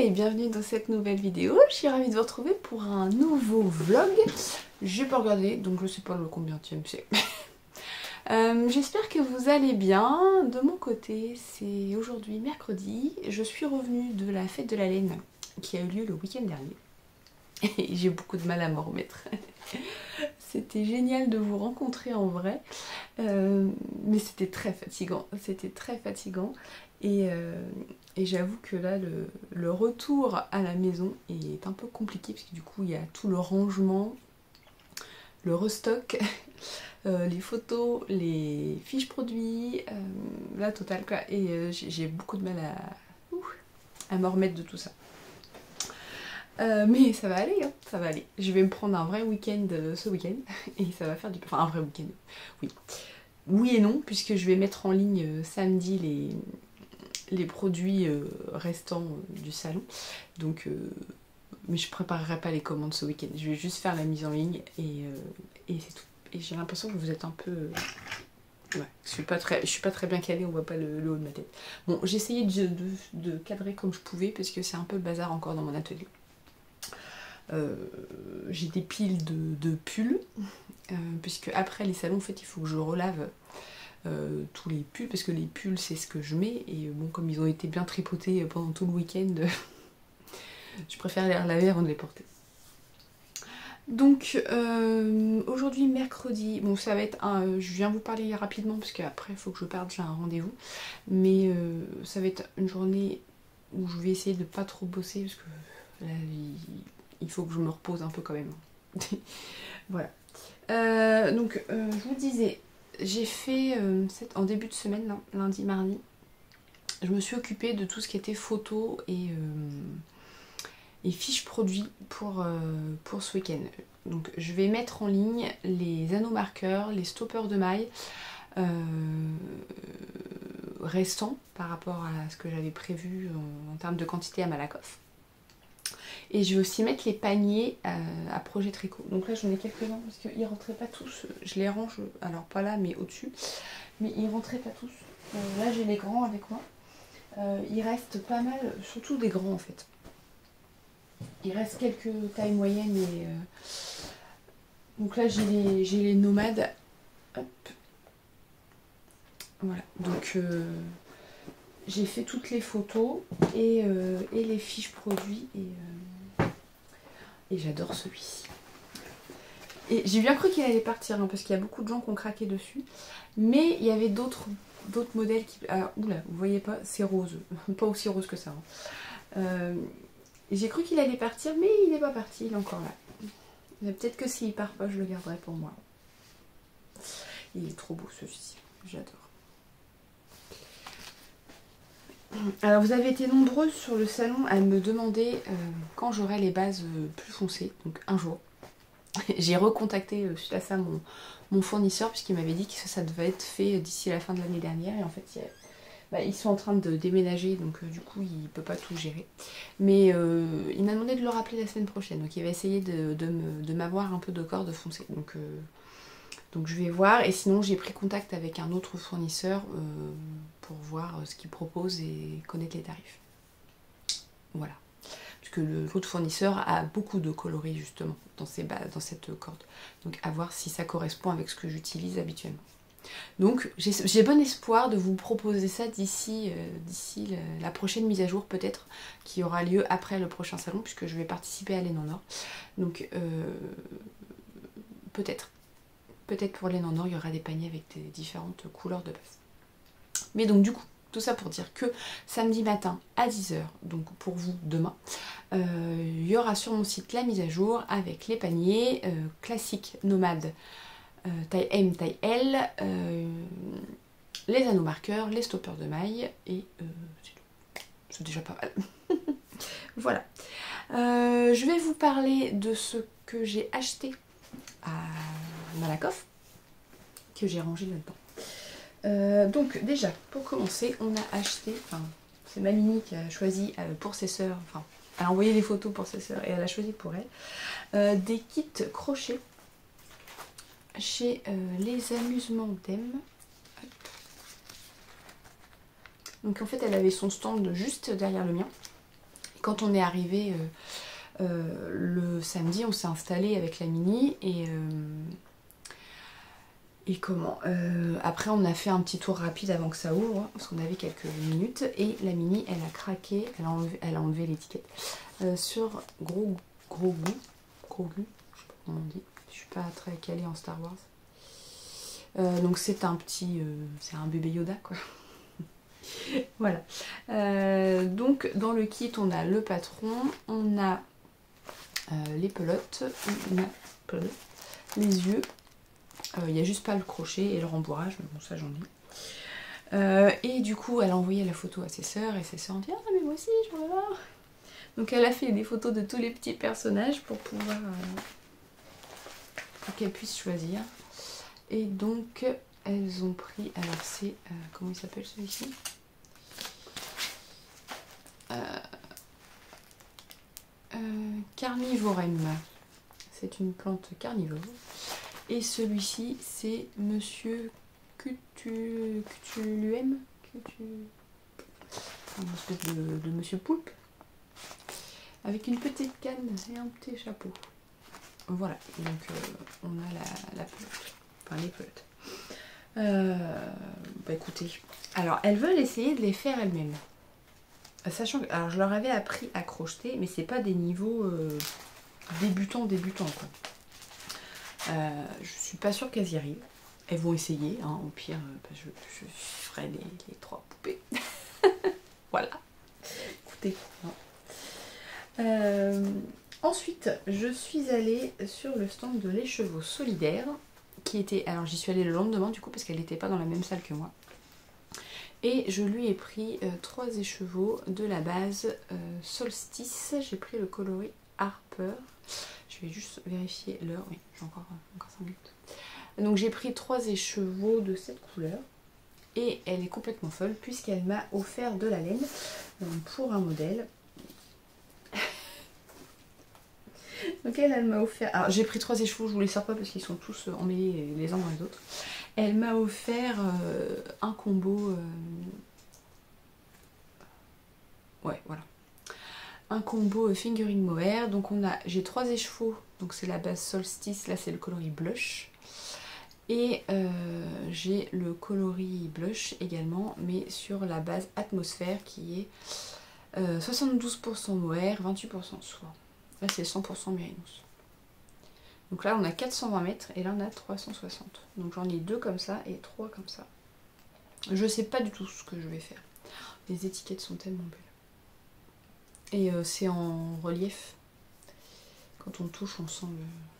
et bienvenue dans cette nouvelle vidéo. Je suis ravie de vous retrouver pour un nouveau vlog. J'ai pas regardé, donc je sais pas le combienième c'est. J'espère que vous allez bien. De mon côté, c'est aujourd'hui mercredi. Je suis revenue de la fête de la laine qui a eu lieu le week-end dernier. Et j'ai beaucoup de mal à m'en remettre. C'était génial de vous rencontrer en vrai. Mais c'était très fatigant. C'était très fatigant. Et j'avoue que là, le retour à la maison est un peu compliqué parce que du coup, il y a tout le rangement, le restock, les photos, les fiches produits, la totale quoi. Et j'ai beaucoup de mal à me remettre de tout ça. Mais ça va aller, hein, ça va aller. Je vais me prendre un vrai week-end ce week-end et ça va faire du... Enfin, un vrai week-end, oui. Oui et non, puisque je vais mettre en ligne samedi les produits restants du salon. Donc, mais je préparerai pas les commandes ce week-end. Je vais juste faire la mise en ligne et c'est tout. Et j'ai l'impression que vous êtes un peu... Ouais, je suis pas très bien calée, on voit pas le haut de ma tête. Bon, j'ai essayé de cadrer comme je pouvais parce que c'est un peu le bazar encore dans mon atelier. J'ai des piles de pulls, puisque après les salons, en fait, il faut que je relave tous les pulls, parce que les pulls, c'est ce que je mets, et bon, comme ils ont été bien tripotés pendant tout le week-end, je préfère les relaver avant de les porter. Donc, aujourd'hui, mercredi, bon, ça va être je viens vous parler rapidement, parce qu'après, il faut que je parte, j'ai un rendez-vous, mais ça va être une journée où je vais essayer de pas trop bosser, parce que là, il faut que je me repose un peu quand même. Voilà. Donc, je vous disais, j'ai fait en début de semaine, là, lundi, mardi, je me suis occupée de tout ce qui était photos et fiches produits pour ce week-end. Donc, je vais mettre en ligne les anneaux marqueurs, les stoppers de mailles restants par rapport à ce que j'avais prévu en termes de quantité à Malakoff. Et je vais aussi mettre les paniers à Projet Tricot. Donc là, j'en ai quelques-uns parce qu'ils ne rentraient pas tous. Je les range, alors pas là, mais au-dessus. Mais ils ne rentraient pas tous. Là, j'ai les grands avec moi. Il reste pas mal, surtout des grands en fait. Il reste quelques tailles moyennes. Et, donc là, j'ai les nomades. Hop. Voilà. Donc, j'ai fait toutes les photos et les fiches produits. Et j'adore celui-ci. Et j'ai bien cru qu'il allait partir, hein, parce qu'il y a beaucoup de gens qui ont craqué dessus. Mais il y avait d'autres modèles qui... Ah, oula, vous voyez pas, c'est rose. Pas aussi rose que ça. Hein. J'ai cru qu'il allait partir, mais il n'est pas parti, il est encore là. Peut-être que s'il part pas, je le garderai pour moi. Il est trop beau celui-ci, j'adore. Alors vous avez été nombreux sur le salon à me demander quand j'aurai les bases plus foncées, donc un jour. J'ai recontacté suite à ça mon fournisseur puisqu'il m'avait dit que ça devait être fait d'ici la fin de l'année dernière et en fait ils sont en train de déménager donc du coup il ne peut pas tout gérer. Mais il m'a demandé de le rappeler la semaine prochaine, donc il va essayer de m'avoir un peu de cordes foncées. Donc je vais voir, et sinon j'ai pris contact avec un autre fournisseur pour voir ce qu'il propose et connaître les tarifs. Voilà. Parce que l'autre fournisseur a beaucoup de coloris justement dans cette corde. Donc à voir si ça correspond avec ce que j'utilise habituellement. Donc j'ai bon espoir de vous proposer ça d'ici la prochaine mise à jour peut-être, qui aura lieu après le prochain salon, puisque je vais participer à Laine en Or. Donc peut-être pour Laine en Or, il y aura des paniers avec des différentes couleurs de base. Mais donc du coup, tout ça pour dire que samedi matin à 10 h, donc pour vous demain, il y aura sur mon site la mise à jour avec les paniers classiques nomades taille M, taille L, les anneaux marqueurs, les stoppers de mailles et c'est déjà pas mal. Voilà. Je vais vous parler de ce que j'ai acheté à Malakoff, que j'ai rangé là-dedans. Donc déjà, pour commencer, on a acheté, c'est Mamini qui a choisi pour ses sœurs, elle a envoyé des photos pour ses sœurs et elle a choisi pour elle, des kits crochets chez Les Amusements d'Em. Donc en fait elle avait son stand juste derrière le mien. Quand on est arrivé le samedi, on s'est installé avec la Mini et comment après on a fait un petit tour rapide avant que ça ouvre, parce qu'on avait quelques minutes, et la Mini elle a craqué, elle a enlevé l'étiquette sur gros goût, je sais pas comment on dit, je suis pas très calée en Star Wars. Donc c'est un petit, c'est un bébé Yoda quoi. Voilà. Donc dans le kit on a le patron, on a les pelotes, les yeux. Il n'y a juste pas le crochet et le rembourrage, mais bon ça j'en ai. Et du coup elle a envoyé la photo à ses sœurs et ses sœurs ont dit ah mais moi aussi je veux voir. Donc elle a fait des photos de tous les petits personnages pour pouvoir pour qu'elles puissent choisir. Et donc elles ont pris, alors c'est comment il s'appelle celui-ci, Carnivorem. C'est une plante carnivore. Et celui-ci, c'est Monsieur Cutuluem, une espèce de Monsieur Poulpe, avec une petite canne et un petit chapeau. Voilà, donc on a la pelote, enfin les pelotes. Bah écoutez, alors elles veulent essayer de les faire elles-mêmes. Sachant que, alors je leur avais appris à crocheter, mais c'est pas des niveaux débutants quoi. Je suis pas sûre qu'elles y arrivent. Elles vont essayer, hein, au pire, je ferai les 3 poupées. Voilà. Écoutez. Ensuite, je suis allée sur le stand de l'écheveau solidaire, qui était, alors j'y suis allée le lendemain du coup, parce qu'elle n'était pas dans la même salle que moi. Et je lui ai pris 3 écheveaux de la base Solstice. J'ai pris le coloris Harper. Je vais juste vérifier l'heure. Oui, j'ai encore 5 minutes. Donc j'ai pris 3 écheveaux de cette couleur. Et elle est complètement folle puisqu'elle m'a offert de la laine pour un modèle. Donc elle m'a offert... Alors j'ai pris 3 écheveaux, je vous les sors pas parce qu'ils sont tous emmêlés les uns dans les autres. Elle m'a offert un combo... Ouais, voilà. Un combo fingering mohair. Donc j'ai 3 écheveaux, donc c'est la base Solstice, là c'est le coloris blush. Et j'ai le coloris blush également, mais sur la base atmosphère qui est 72% mohair, 28% soie. Là c'est 100% mérinos. Donc là on a 420 mètres et là on a 360. Donc j'en ai 2 comme ça et 3 comme ça. Je sais pas du tout ce que je vais faire. Les étiquettes sont tellement belles. Et c'est en relief. Quand on touche, on sent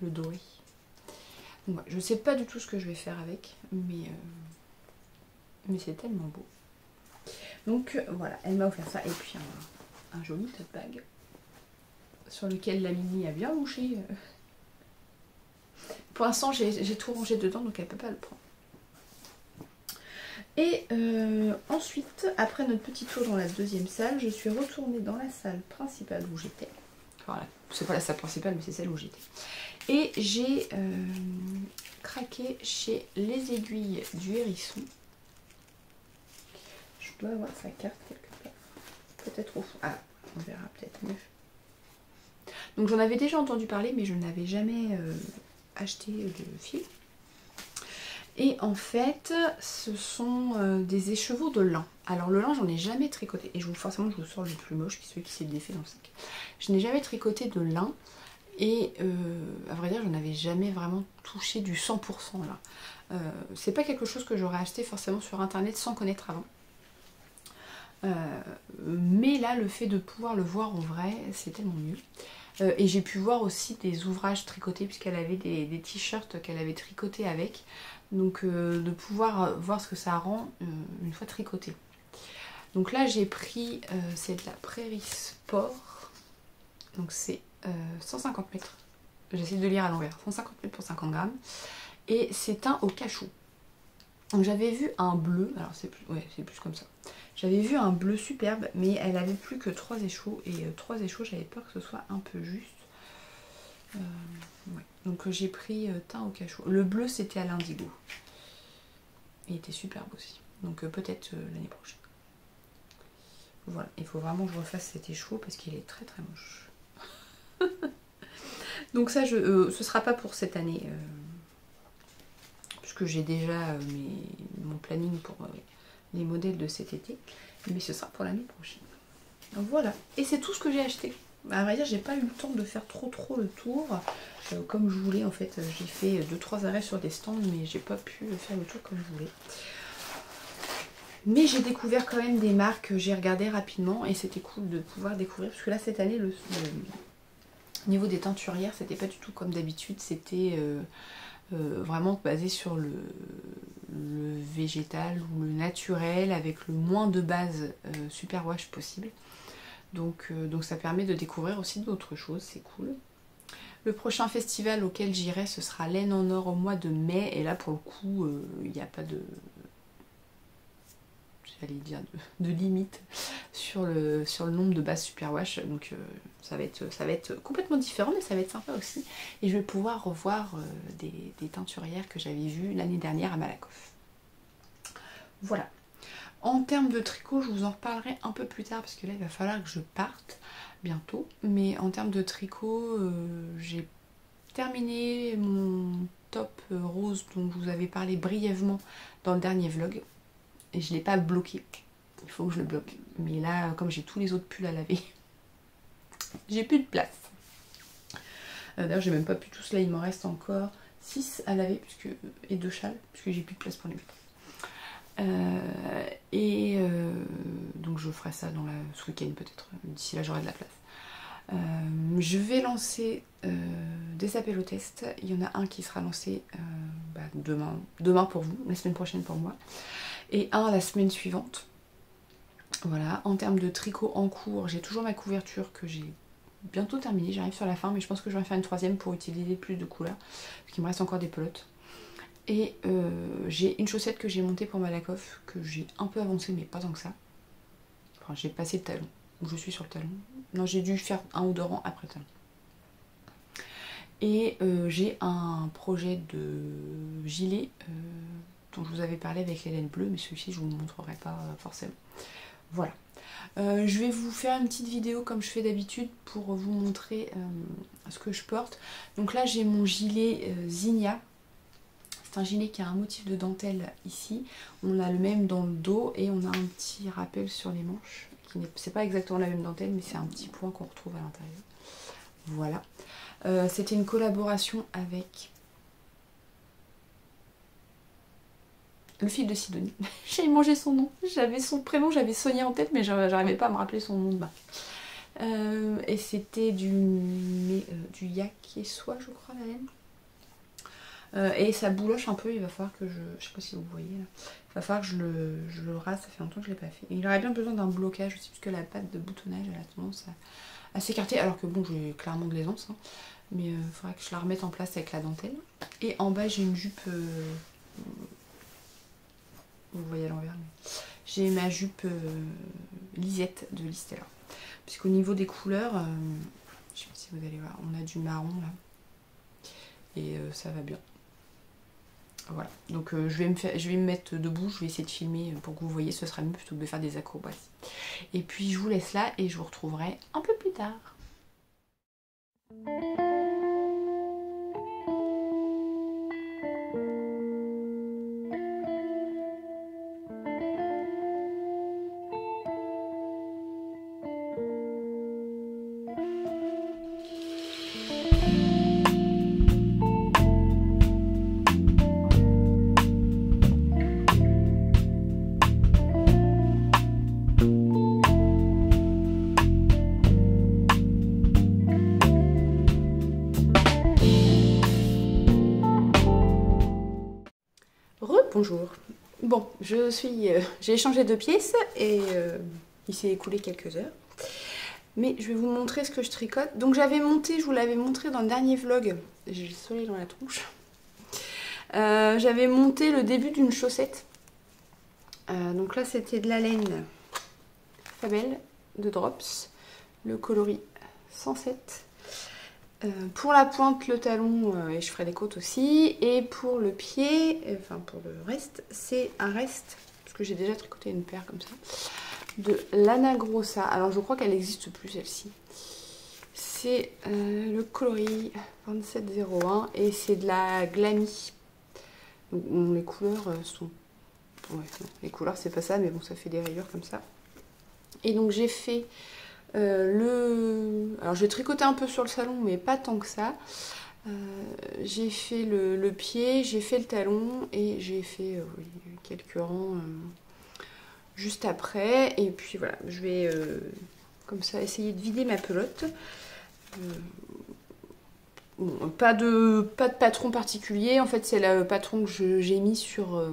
le doré. Donc, ouais, je sais pas du tout ce que je vais faire avec, mais c'est tellement beau. Donc voilà, elle m'a offert ça. Et puis un joli tote bag sur lequel la Mini a bien louché. Pour l'instant, j'ai tout rangé dedans, donc elle peut pas le prendre. Et ensuite, après notre petit tour dans la deuxième salle, je suis retournée dans la salle principale où j'étais. Voilà, c'est pas la salle principale, mais c'est celle où j'étais. Et j'ai craqué chez Les Aiguilles du Hérisson. Je dois avoir sa carte quelque part. Peut-être au fond. Ah, on verra peut-être mieux. Donc j'en avais déjà entendu parler, mais je n'avais jamais acheté de fil. Et en fait, ce sont des écheveaux de lin. Alors le lin, j'en ai jamais tricoté. Et forcément, je vous sors le plus moche, qui est celui qui s'est défait dans le sac. Je n'ai jamais tricoté de lin. Et à vrai dire, je n'avais jamais vraiment touché du 100% là. C'est pas quelque chose que j'aurais acheté forcément sur internet sans connaître avant. Mais là, le fait de pouvoir le voir en vrai, c'est tellement mieux. Et j'ai pu voir aussi des ouvrages tricotés, puisqu'elle avait des t-shirts qu'elle avait tricotés avec. Donc de pouvoir voir ce que ça rend une fois tricoté. Donc là j'ai pris, c'est de la Prairie Sport. Donc c'est 150 mètres. J'essaie de lire à l'envers. 150 mètres pour 50 grammes. Et c'est un au cachou. Donc j'avais vu un bleu, alors c'est plus, ouais, c'est plus comme ça. J'avais vu un bleu superbe, mais elle avait plus que 3 échos. Et 3 échos, j'avais peur que ce soit un peu juste. Ouais. Donc j'ai pris teint au cachou. Le bleu c'était à l'indigo. Il était superbe aussi. Donc peut-être l'année prochaine. Voilà, il faut vraiment que je refasse cet écheveau parce qu'il est très très moche. Donc ça, ce sera pas pour cette année. Puisque j'ai déjà mon planning pour les modèles de cet été. Mais ce sera pour l'année prochaine. Donc voilà. Et c'est tout ce que j'ai acheté. À vrai dire, j'ai pas eu le temps de faire trop le tour. Comme je voulais en fait. J'ai fait 2-3 arrêts sur des stands, mais j'ai pas pu faire le tour comme je voulais. Mais j'ai découvert quand même des marques que j'ai regardées rapidement. Et c'était cool de pouvoir découvrir. Parce que là, cette année, au niveau des teinturières, c'était pas du tout comme d'habitude. C'était vraiment basé sur le végétal ou le naturel avec le moins de base superwash possible. Donc ça permet de découvrir aussi d'autres choses, c'est cool. Le prochain festival auquel j'irai, ce sera Laine en Or au mois de mai. Et là, pour le coup, il n'y a pas de... j'allais dire de limite sur le nombre de bases superwash. Donc ça va être complètement différent, mais ça va être sympa aussi. Et je vais pouvoir revoir des teinturières que j'avais vues l'année dernière à Malakoff. Voilà. En termes de tricot, je vous en reparlerai un peu plus tard parce que là, il va falloir que je parte bientôt. Mais en termes de tricot, j'ai terminé mon top rose dont je vous avais parlé brièvement dans le dernier vlog. Et je ne l'ai pas bloqué. Il faut que je le bloque. Mais là, comme j'ai tous les autres pulls à laver, j'ai plus de place. D'ailleurs, j'ai même pas pu tous. Là, il m'en reste encore 6 à laver et 2 châles, puisque j'ai plus de place pour les mettre. Donc je ferai ça ce week-end peut-être. D'ici là, j'aurai de la place. Je vais lancer des appels au test. Il y en a un qui sera lancé demain pour vous, la semaine prochaine pour moi. Et un la semaine suivante. Voilà, en termes de tricot en cours, j'ai toujours ma couverture que j'ai bientôt terminée. J'arrive sur la fin, mais je pense que je vais en faire une troisième pour utiliser plus de couleurs. Parce qu'il me reste encore des pelotes. Et j'ai une chaussette que j'ai montée pour Malakoff, que j'ai un peu avancée, mais pas tant que ça. Enfin, j'ai passé le talon, ou je suis sur le talon. Non, j'ai dû faire un ou deux rangs après le talon. Et j'ai un projet de gilet dont je vous avais parlé avec les laines bleues, mais celui-ci je vous le montrerai pas forcément. Voilà. Je vais vous faire une petite vidéo comme je fais d'habitude pour vous montrer ce que je porte. Donc là j'ai mon gilet Zinnia. C'est un gilet qui a un motif de dentelle ici. On a le même dans le dos et on a un petit rappel sur les manches. C'est pas exactement la même dentelle, mais c'est un petit point qu'on retrouve à l'intérieur. Voilà. C'était une collaboration avec le fil de Sidonie. J'ai mangé son nom. J'avais son prénom, j'avais Sonia en tête, mais j'arrivais pas à me rappeler son nom de bain. Et c'était du yak et soie, je crois, la laine. Et ça bouloche un peu, il va falloir que je sais pas si vous voyez là, il va falloir que je le rase, ça fait longtemps que je l'ai pas fait. Et il aurait bien besoin d'un blocage aussi, puisque la pâte de boutonnage elle a tendance à s'écarter, alors que bon, j'ai clairement de l'aisance, hein, mais il faudrait que je la remette en place avec la dentelle. Et en bas j'ai une jupe, vous voyez à l'envers, mais j'ai ma jupe lisette de Listella. Puisqu'au niveau des couleurs, je sais pas si vous allez voir, on a du marron là, et ça va bien. Voilà, donc je vais me mettre debout, je vais essayer de filmer pour que vous voyez, ce sera mieux plutôt que de faire des acrobaties. Et puis je vous laisse là et je vous retrouverai un peu plus tard. Bonjour. Bon, j'ai échangé de pièces et il s'est écoulé quelques heures. Mais je vais vous montrer ce que je tricote. Donc j'avais monté, je vous l'avais montré dans le dernier vlog. J'ai le soleil dans la tronche. J'avais monté le début d'une chaussette. Donc là c'était de la laine Fabel de Drops. Le coloris 107. Pour la pointe, le talon, et je ferai les côtes aussi. Et pour le pied, enfin pour le reste, c'est un reste, parce que j'ai déjà tricoté une paire comme ça. de Lana Grossa. Alors je crois qu'elle n'existe plus celle-ci. C'est le coloris 2701 et c'est de la Glammy. Donc, bon, les couleurs sont... Ouais, non, les couleurs c'est pas ça, mais bon ça fait des rayures comme ça. Et donc j'ai fait alors j'ai tricoté un peu sur le salon, mais pas tant que ça. J'ai fait le pied, j'ai fait le talon et j'ai fait oui, quelques rangs juste après. Et puis voilà, je vais comme ça essayer de vider ma pelote. Bon, pas de patron particulier, en fait c'est le patron que j'ai mis sur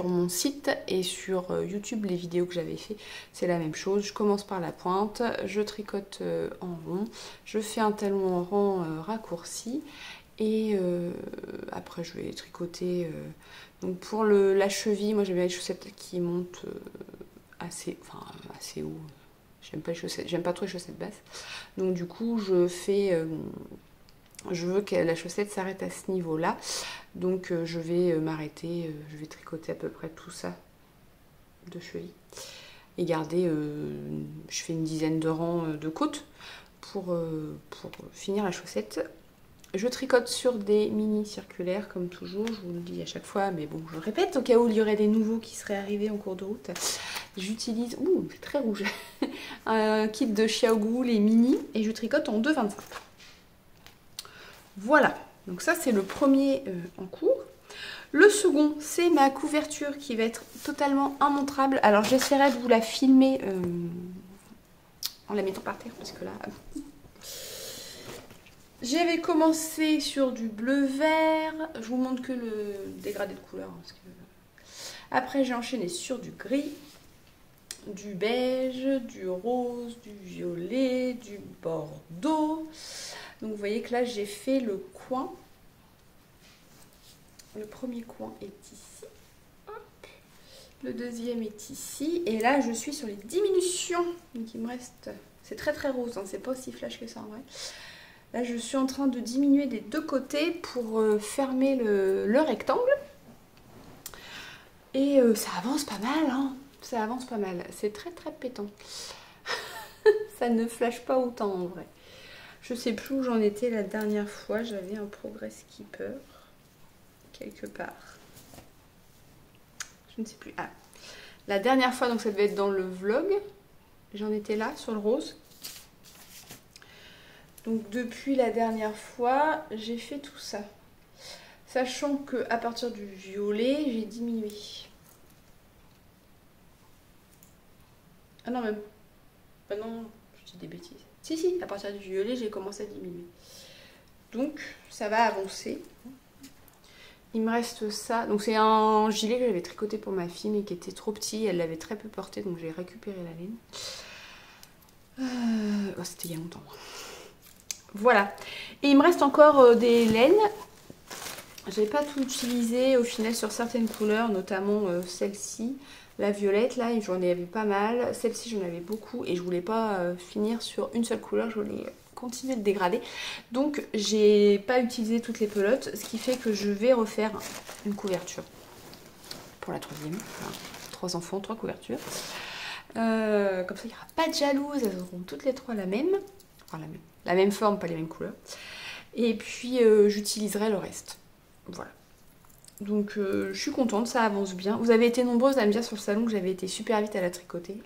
mon site et sur YouTube, les vidéos que j'avais fait, c'est la même chose. Je commence par la pointe, je tricote en rond, je fais un talon en rang raccourci et après je vais tricoter. Donc pour la cheville, moi j'aime bien les chaussettes qui montent assez haut. J'aime pas les chaussettes, j'aime pas trop les chaussettes basses. Donc du coup je veux que la chaussette s'arrête à ce niveau-là. Donc je vais m'arrêter, je vais tricoter à peu près tout ça de cheville. Et garder, je fais une dizaine de rangs de côtes pour finir la chaussette. Je tricote sur des mini circulaires comme toujours, je vous le dis à chaque fois, mais bon je le répète au cas où il y aurait des nouveaux qui seraient arrivés en cours de route. J'utilise, c'est très rouge, un kit de Xiaogu, les mini, et je tricote en 2,25. Voilà, donc ça c'est le premier en cours. Le second, c'est ma couverture qui va être totalement immontrable. Alors j'essaierai de vous la filmer en la mettant par terre parce que là... J'avais commencé sur du bleu-vert. Je vous montre que le dégradé de couleur. Parce que... Après j'ai enchaîné sur du gris, du beige, du rose, du violet, du bordeaux. Donc vous voyez que là j'ai fait le coin. Le premier coin est ici. Hop. Le deuxième est ici. Et là je suis sur les diminutions. Donc il me reste... C'est très très rose, hein. C'est pas aussi flash que ça en vrai. Là je suis en train de diminuer des deux côtés pour fermer le rectangle. Et ça avance pas mal, hein. Ça avance pas mal. C'est très très pétant. Ça ne flash pas autant en vrai. Je sais plus où j'en étais la dernière fois. J'avais un progress keeper quelque part. Je ne sais plus. Ah, la dernière fois, donc ça devait être dans le vlog. J'en étais là sur le rose. Donc depuis la dernière fois, j'ai fait tout ça. Sachant que à partir du violet, j'ai diminué. Ah non même. Ah non, je dis des bêtises. Si, à partir du violet, j'ai commencé à diminuer. Donc, ça va avancer. Il me reste ça. Donc, c'est un gilet que j'avais tricoté pour ma fille, mais qui était trop petit. Elle l'avait très peu porté, donc j'ai récupéré la laine. Oh, c'était il y a longtemps. Voilà. Et il me reste encore des laines. J'ai pas tout utilisé au final sur certaines couleurs, notamment celle-ci. La violette, là, j'en avais pas mal. Celle-ci, j'en avais beaucoup. Et je voulais pas finir sur une seule couleur. Je voulais continuer de dégrader. Donc, j'ai pas utilisé toutes les pelotes. Ce qui fait que je vais refaire une couverture. Pour la troisième. Voilà. 3 enfants, 3 couvertures. Comme ça, il n'y aura pas de jalouses. Elles auront toutes les 3 la même. Enfin, la même forme, pas les mêmes couleurs. Et puis, j'utiliserai le reste. Voilà. Donc je suis contente, ça avance bien. Vous avez été nombreuses à me dire sur le salon que j'avais été super vite à la tricoter.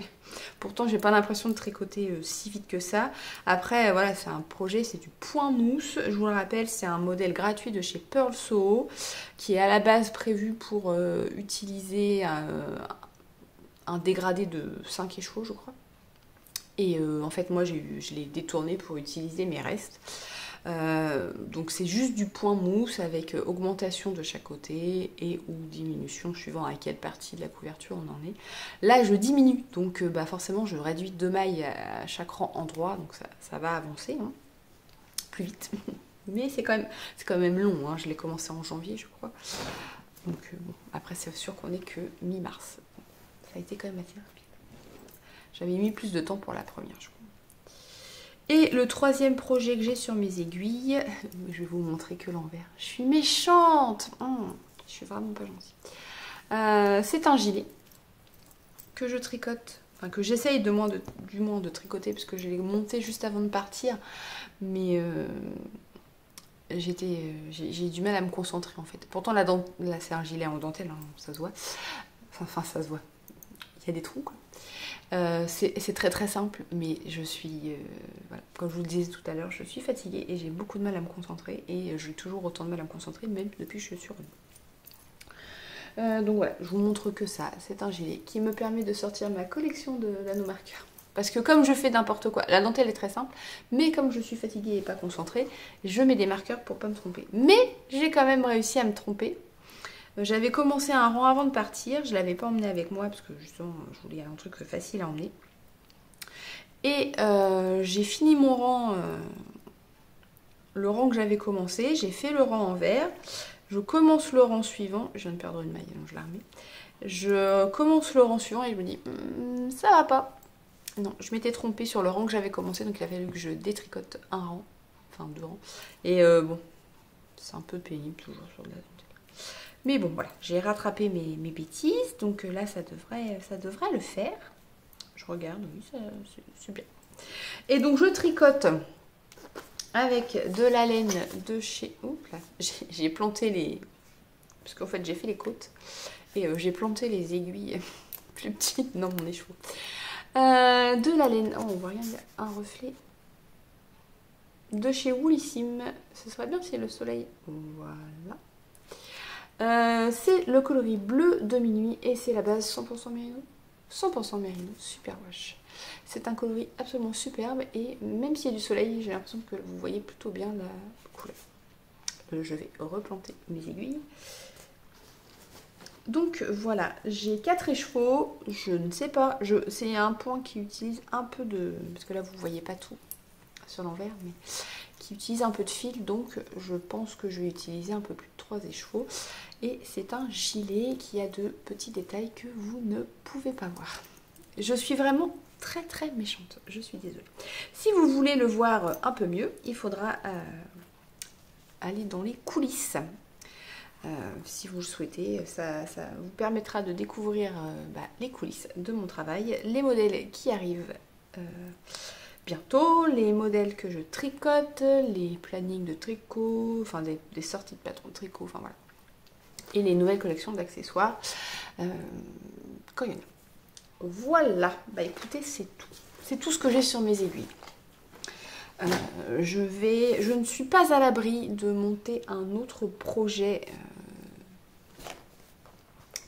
Pourtant j'ai pas l'impression de tricoter si vite que ça. Après voilà, c'est un projet, c'est du point mousse. Je vous le rappelle, c'est un modèle gratuit de chez Purl Soho qui est à la base prévu pour utiliser un dégradé de 5 écheveaux je crois. Et en fait moi je l'ai détourné pour utiliser mes restes. Donc c'est juste du point mousse avec augmentation de chaque côté et ou diminution suivant à quelle partie de la couverture on en est. Là je diminue, donc forcément je réduis 2 mailles à chaque rang endroit, donc ça va avancer hein, plus vite. Mais c'est quand même long, hein. Je l'ai commencé en janvier je crois. Donc bon, après c'est sûr qu'on est que mi-mars. Ça a été quand même assez rapide. J'avais mis plus de temps pour la première je crois. Et le troisième projet que j'ai sur mes aiguilles, je vais vous montrer que l'envers. Je suis méchante, je suis vraiment pas gentille. C'est un gilet. que je tricote. Enfin, que j'essaye du moins de tricoter, parce que je l'ai monté juste avant de partir. Mais j'ai du mal à me concentrer en fait. Pourtant là c'est un gilet en dentelle, hein, ça se voit. Enfin ça se voit. Il y a des trous quoi. C'est très très simple, mais je suis, voilà, comme je vous le disais tout à l'heure, je suis fatiguée et j'ai beaucoup de mal à me concentrer. Et j'ai toujours autant de mal à me concentrer, même depuis que je suis sur donc voilà, je vous montre que ça. C'est un gilet qui me permet de sortir ma collection de nano-marqueurs. Parce que comme je fais n'importe quoi, la dentelle est très simple, mais comme je suis fatiguée et pas concentrée, je mets des marqueurs pour pas me tromper. Mais j'ai quand même réussi à me tromper. J'avais commencé un rang avant de partir, je ne l'avais pas emmené avec moi parce que justement je voulais un truc facile à emmener. Et j'ai fini mon rang, le rang que j'avais commencé, j'ai fait le rang en vert. Je commence le rang suivant, je viens de perdre une maille donc je la remets. Je commence le rang suivant et je me dis ça va pas. Non, je m'étais trompée sur le rang que j'avais commencé, donc il a fallu que je détricote un rang, enfin 2 rangs. Et bon, c'est un peu pénible toujours sur de la dentelle. Mais bon, voilà, j'ai rattrapé mes bêtises, donc là ça devrait le faire. Je regarde, oui, c'est bien. Et donc je tricote avec de la laine de chez... Oups là, j'ai planté les... Parce qu'en fait j'ai fait les côtes et j'ai planté les aiguilles plus petites dans mon écheveau. De la laine, oh, on voit rien, il y a un reflet de chez Woolissime. Ce serait bien si le soleil, voilà. C'est le coloris bleu de minuit et c'est la base 100% mérino. 100% mérino, super wash. C'est un coloris absolument superbe et même s'il y a du soleil, j'ai l'impression que vous voyez plutôt bien la couleur. Je vais replanter mes aiguilles. Donc voilà, j'ai 4 écheveaux, je ne sais pas, c'est un point qui utilise un peu de... Parce que là vous ne voyez pas tout sur l'envers, mais qui utilise un peu de fil, donc je pense que je vais utiliser un peu plus de 3 écheveaux. Et c'est un gilet qui a de petits détails que vous ne pouvez pas voir. Je suis vraiment très très méchante, je suis désolée. Si vous voulez le voir un peu mieux, il faudra aller dans les coulisses. Si vous le souhaitez, ça vous permettra de découvrir les coulisses de mon travail, les modèles qui arrivent bientôt, les modèles que je tricote, les plannings de tricot, enfin des sorties de patrons de tricot, enfin voilà. Et les nouvelles collections d'accessoires quand il y en a. Voilà, bah écoutez, c'est tout. C'est tout ce que j'ai sur mes aiguilles. Je ne suis pas à l'abri de monter un autre projet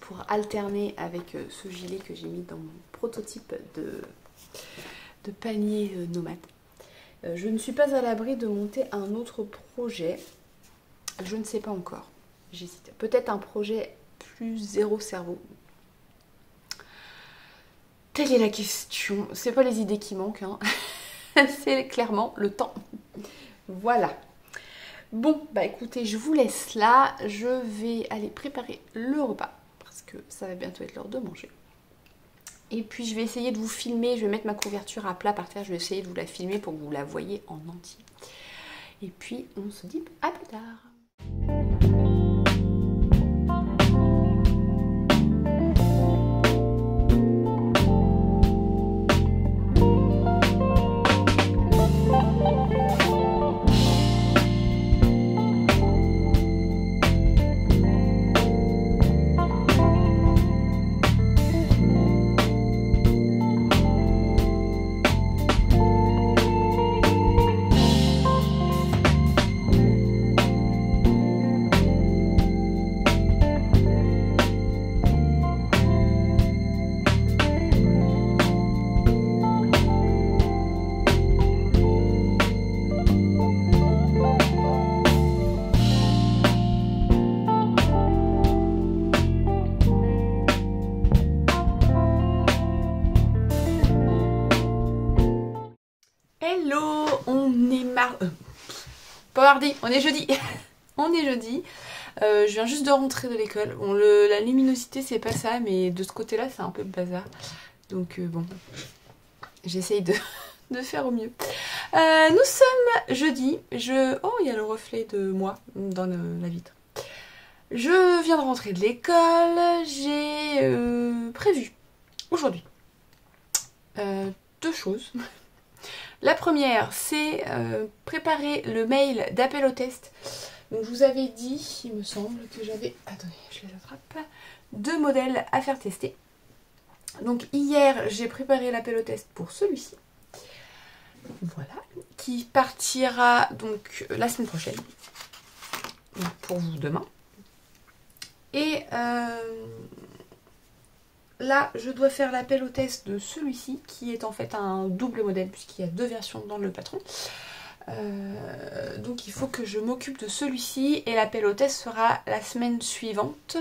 pour alterner avec ce gilet que j'ai mis dans mon prototype de panier nomade. Je ne suis pas à l'abri de monter un autre projet. Je ne sais pas encore. J'hésite. Peut-être un projet plus zéro cerveau. Telle est la question. C'est pas les idées qui manquent, hein. C'est clairement le temps. Voilà. Bon, bah écoutez, je vous laisse là. Je vais aller préparer le repas parce que ça va bientôt être l'heure de manger. Et puis je vais essayer de vous filmer. Je vais mettre ma couverture à plat par terre. Je vais essayer de vous la filmer pour que vous la voyez en entier. Et puis on se dit à plus tard. Hello, on est pas mardi, on est jeudi. On est jeudi. Je viens juste de rentrer de l'école. Bon, la luminosité c'est pas ça, mais de ce côté-là c'est un peu le bazar. Donc bon, j'essaye de faire au mieux. Nous sommes jeudi. Oh, il y a le reflet de moi dans la vitre. Je viens de rentrer de l'école. J'ai prévu aujourd'hui. Deux choses. La première, c'est préparer le mail d'appel au test. Donc je vous avais dit, il me semble que j'avais... Attendez, je les attrape. 2 modèles à faire tester. Donc hier, j'ai préparé l'appel au test pour celui-ci. Voilà. Qui partira donc la semaine prochaine. Donc pour vous demain. Et là, je dois faire l'appel au test de celui-ci, qui est en fait un double modèle, puisqu'il y a 2 versions dans le patron. Donc il faut que je m'occupe de celui-ci, et l'appel au test sera la semaine suivante.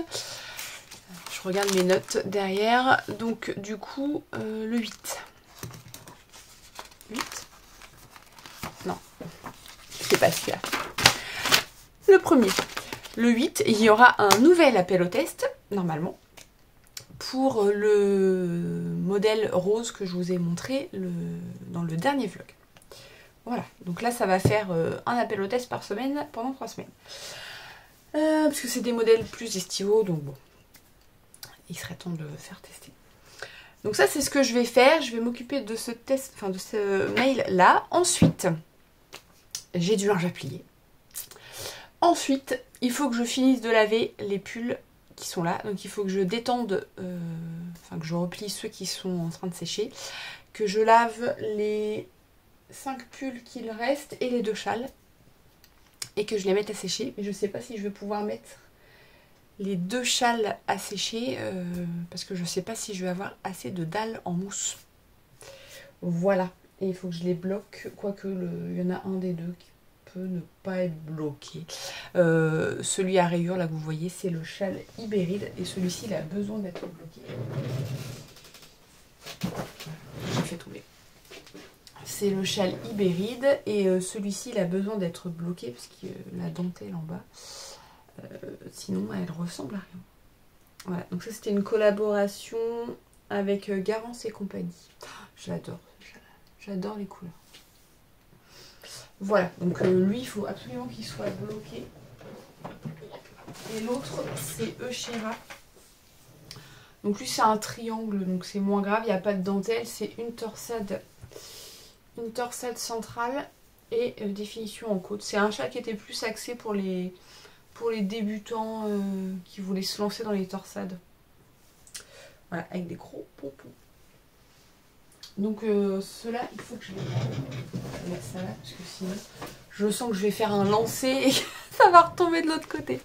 Je regarde mes notes derrière. Donc du coup, le 8. 8 ? Non, c'est pas celui-là. Le premier. Le 8, il y aura un nouvel appel au test, normalement, pour le modèle rose que je vous ai montré dans le dernier vlog. Voilà, donc là ça va faire un appel au test par semaine pendant 3 semaines. Parce que c'est des modèles plus estivaux, donc bon, il serait temps de le faire tester. Donc ça c'est ce que je vais faire, je vais m'occuper de ce test, enfin de ce mail là. Ensuite, j'ai du linge à plier. Ensuite, il faut que je finisse de laver les pulls qui sont là. Donc il faut que je détende, que je replie ceux qui sont en train de sécher. Que je lave les 5 pulls qu'il reste et les 2 châles. Et que je les mette à sécher. Mais je ne sais pas si je vais pouvoir mettre les 2 châles à sécher. Parce que je ne sais pas si je vais avoir assez de dalles en mousse. Voilà. Et il faut que je les bloque. Quoique il y en a un des deux qui peut ne pas être bloqué. Celui à rayures là que vous voyez, c'est le châle Ibéride, et celui-ci il a besoin d'être bloqué. J'ai fait tomber. C'est le châle Ibéride, et celui-ci il a besoin d'être bloqué parce que la dentelle en bas, sinon elle ressemble à rien. Voilà, donc ça c'était une collaboration avec Garance et compagnie. J'adore ce châle, j'adore les couleurs. Voilà, donc lui, il faut absolument qu'il soit bloqué. Et l'autre, c'est Euchera. Donc lui, c'est un triangle, donc c'est moins grave, il n'y a pas de dentelle. C'est une torsade centrale et définition en côte. C'est un chat qui était plus axé pour les débutants qui voulaient se lancer dans les torsades. Voilà, avec des gros pompons. Donc ceux-là, il faut que je les lave. Je vais mettre ça là parce que sinon je sens que je vais faire un lancer et que ça va retomber de l'autre côté.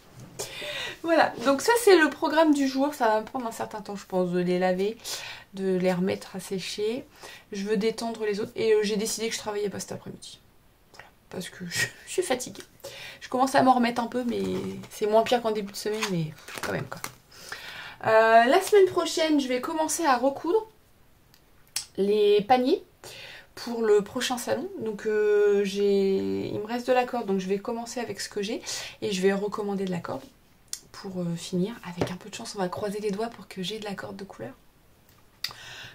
Voilà, donc ça c'est le programme du jour. Ça va me prendre un certain temps je pense de les laver, de les remettre à sécher. Je veux détendre les autres et j'ai décidé que je travaillais pas cet après-midi. Voilà, parce que je suis fatiguée. Je commence à m'en remettre un peu mais c'est moins pire qu'en début de semaine, mais quand même quoi. La semaine prochaine je vais commencer à recoudre les paniers pour le prochain salon. Donc il me reste de la corde, donc je vais commencer avec ce que j'ai et je vais recommander de la corde pour finir. Avec un peu de chance, on va croiser les doigts pour que j'ai de la corde de couleur.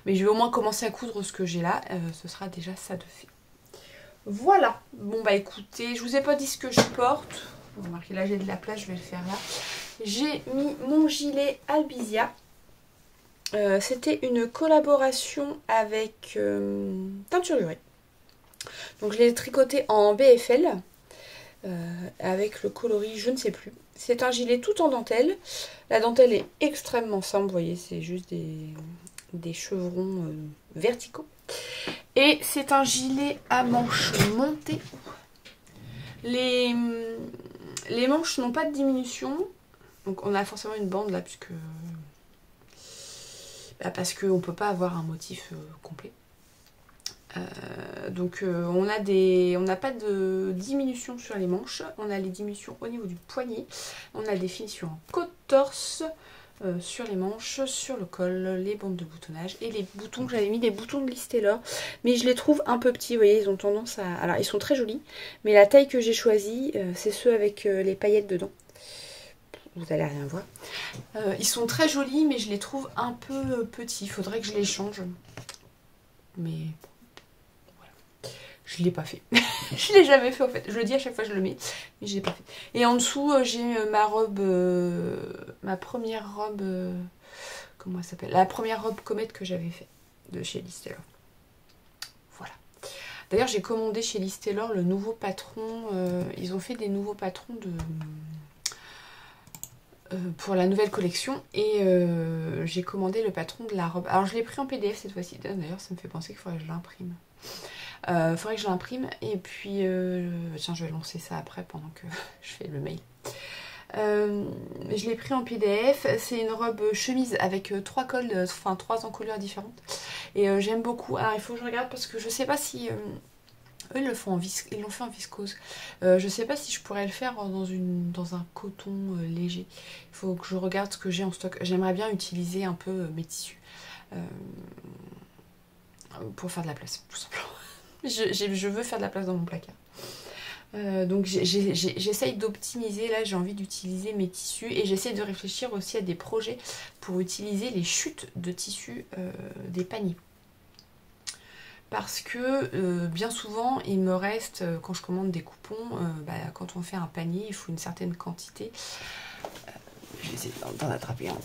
Mais je vais au moins commencer à coudre ce que j'ai là, ce sera déjà ça de fait. Voilà, bon bah écoutez, je vous ai pas dit ce que je porte. Remarquez là j'ai de la place, je vais le faire là. J'ai mis mon gilet Albizia. C'était une collaboration avec Teinture Durée. Donc je l'ai tricoté en BFL avec le coloris je ne sais plus. C'est un gilet tout en dentelle. La dentelle est extrêmement simple, vous voyez, c'est juste des chevrons verticaux. Et c'est un gilet à manches montées. Les manches n'ont pas de diminution. Donc on a forcément une bande là puisque... parce qu'on ne peut pas avoir un motif complet. Donc on n'a pas de diminution sur les manches, on a les diminutions au niveau du poignet, on a des finitions en côte-torse sur les manches, sur le col, les bandes de boutonnage et les boutons. J'avais mis des boutons de Listelor, mais je les trouve un peu petits, vous voyez, ils ont tendance à... Alors ils sont très jolis, mais la taille que j'ai choisie, c'est ceux avec les paillettes dedans. Vous allez rien voir. Ils sont très jolis, mais je les trouve un peu petits. Il faudrait que je les change. Mais voilà. Je l'ai pas fait. Je l'ai jamais fait en fait. Je le dis à chaque fois que je le mets, mais je l'ai pas fait. Et en dessous, j'ai ma robe, ma première robe, comment elle s'appelle? La première robe comète que j'avais fait de chez Liz Taylor. Voilà. D'ailleurs, j'ai commandé chez Liz Taylor le nouveau patron. Ils ont fait des nouveaux patrons pour la nouvelle collection et j'ai commandé le patron de la robe. Alors je l'ai pris en PDF cette fois-ci. D'ailleurs, ça me fait penser qu'il faudrait que je l'imprime. Faudrait que je l'imprime et puis tiens, je vais lancer ça après pendant que je fais le mail. Je l'ai pris en PDF. C'est une robe chemise avec 3 cols, enfin 3 encolures différentes et j'aime beaucoup. Alors il faut que je regarde parce que je sais pas si eux ils l'ont fait en viscose. Je sais pas si je pourrais le faire dans un coton léger. Il faut que je regarde ce que j'ai en stock. J'aimerais bien utiliser un peu mes tissus pour faire de la place, tout simplement. Je veux faire de la place dans mon placard. Donc j'essaye d'optimiser, là j'ai envie d'utiliser mes tissus et j'essaie de réfléchir aussi à des projets pour utiliser les chutes de tissus des paniers. Parce que bien souvent il me reste, quand je commande des coupons, quand on fait un panier il faut une certaine quantité. Je vais essayer d'en attraper un.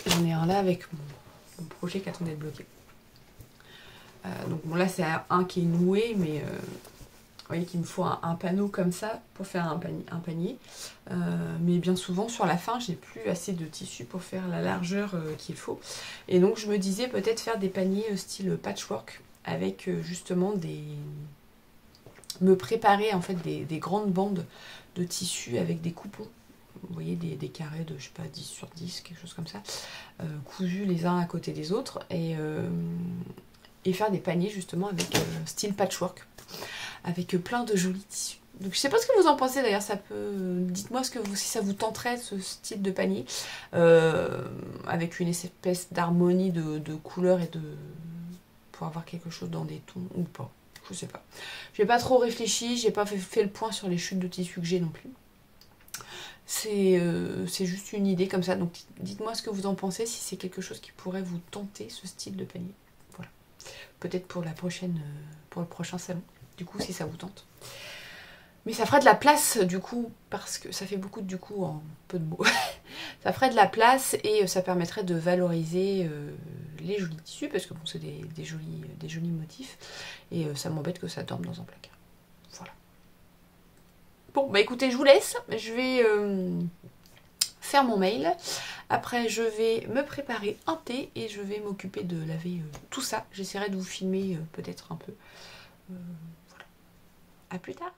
J'en ai un là avec mon projet qui attendait de bloquer. Donc bon là c'est un qui est noué mais vous voyez qu'il me faut un panneau comme ça pour faire un panier. Mais bien souvent sur la fin j'ai plus assez de tissu pour faire la largeur qu'il faut. Et donc je me disais peut-être faire des paniers style patchwork avec justement me préparer en fait des grandes bandes de tissu avec des coupons. Vous voyez des carrés de je sais pas 10 sur 10, quelque chose comme ça, cousus les uns à côté des autres et faire des paniers justement avec style patchwork, avec plein de jolis tissus. Donc je sais pas ce que vous en pensez d'ailleurs, ça peut. Dites-moi si ça vous tenterait ce style de panier, avec une espèce d'harmonie de couleurs et pour avoir quelque chose dans des tons ou pas. Je sais pas. J'ai pas trop réfléchi, j'ai pas fait le point sur les chutes de tissu que j'ai non plus. C'est juste une idée comme ça, donc dites-moi ce que vous en pensez, si c'est quelque chose qui pourrait vous tenter, ce style de panier. Voilà. Peut-être pour le prochain salon, du coup, si ça vous tente. Mais ça fera de la place, du coup, parce que ça fait beaucoup de du coup en peu de mots. Ça ferait de la place et ça permettrait de valoriser les jolis tissus, parce que bon, c'est des jolis motifs, et ça m'embête que ça dorme dans un placard. Voilà. Bon, bah écoutez, je vous laisse. Je vais faire mon mail. Après, je vais me préparer un thé et je vais m'occuper de laver tout ça. J'essaierai de vous filmer peut-être un peu. Voilà. À plus tard.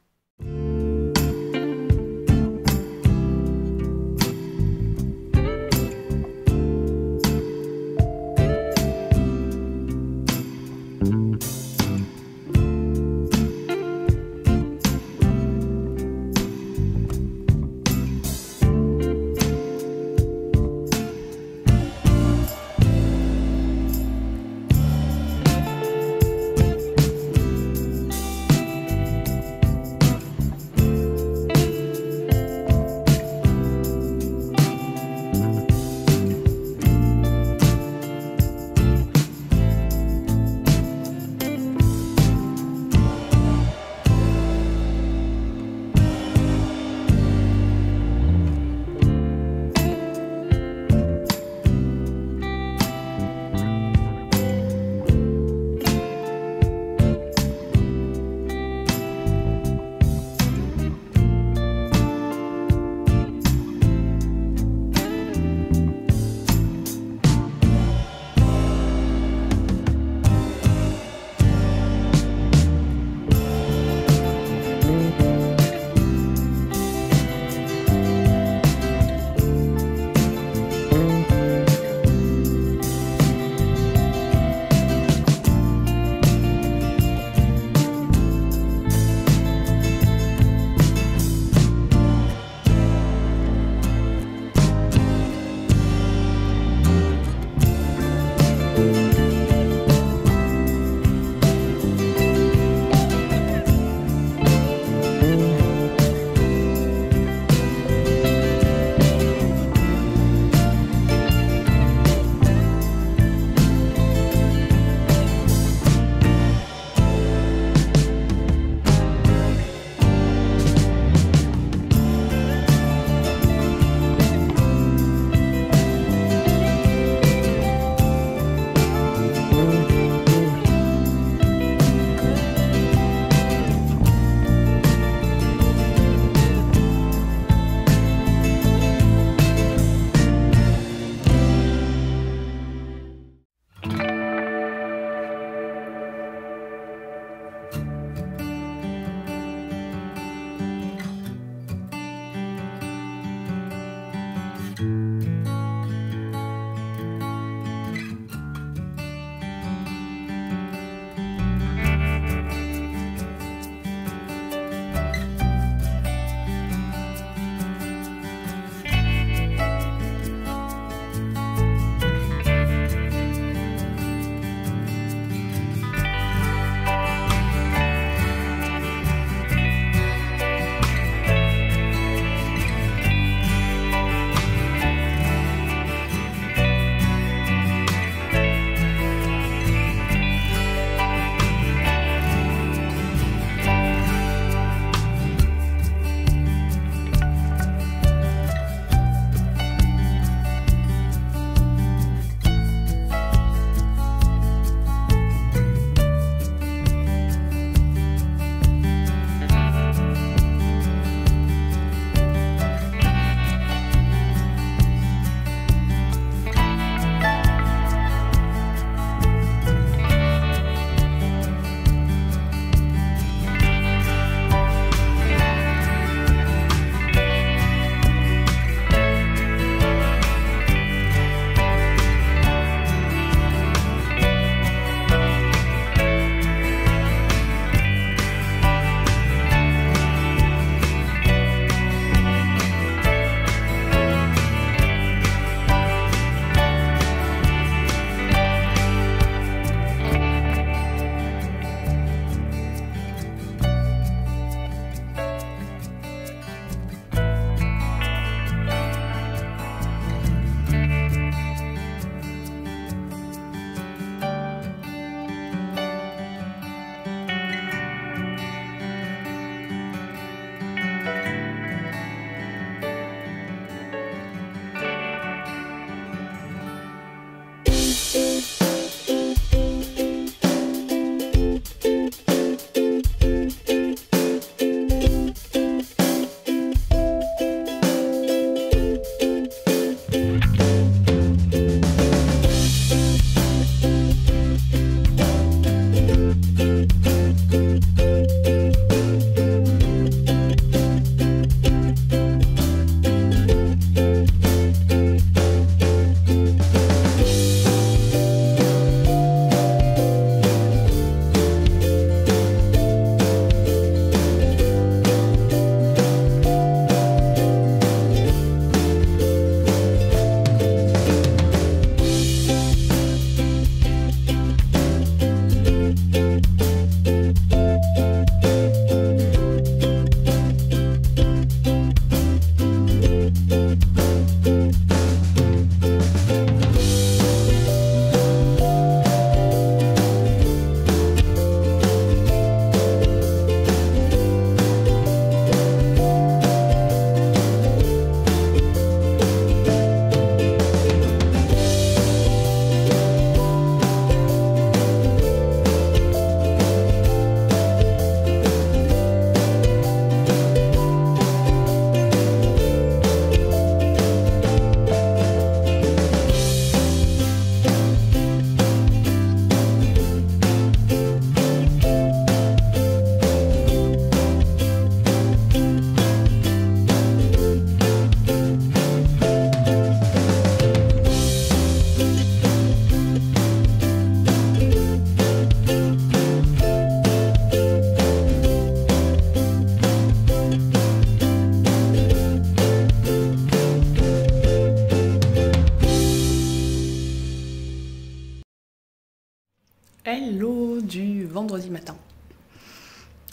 Hello du vendredi matin.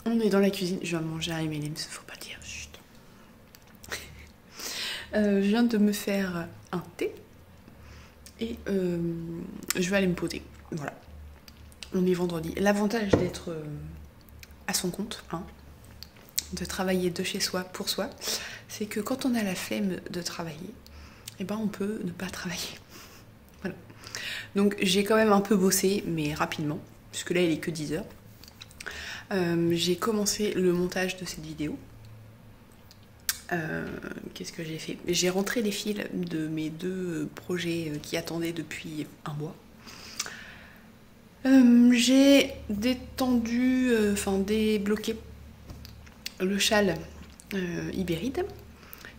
On est dans la cuisine, je viens de manger un M&M's, faut pas dire, chut. Je viens de me faire un thé et je vais aller me poser. Voilà. On est vendredi. L'avantage d'être à son compte, hein, de travailler de chez soi pour soi, c'est que quand on a la flemme de travailler, eh ben on peut ne pas travailler. Voilà. Donc j'ai quand même un peu bossé, mais rapidement, puisque là il est que 10h. J'ai commencé le montage de cette vidéo. Qu'est-ce que j'ai fait? J'ai rentré les fils de mes deux projets qui attendaient depuis un mois. J'ai détendu, débloqué le châle Ibéride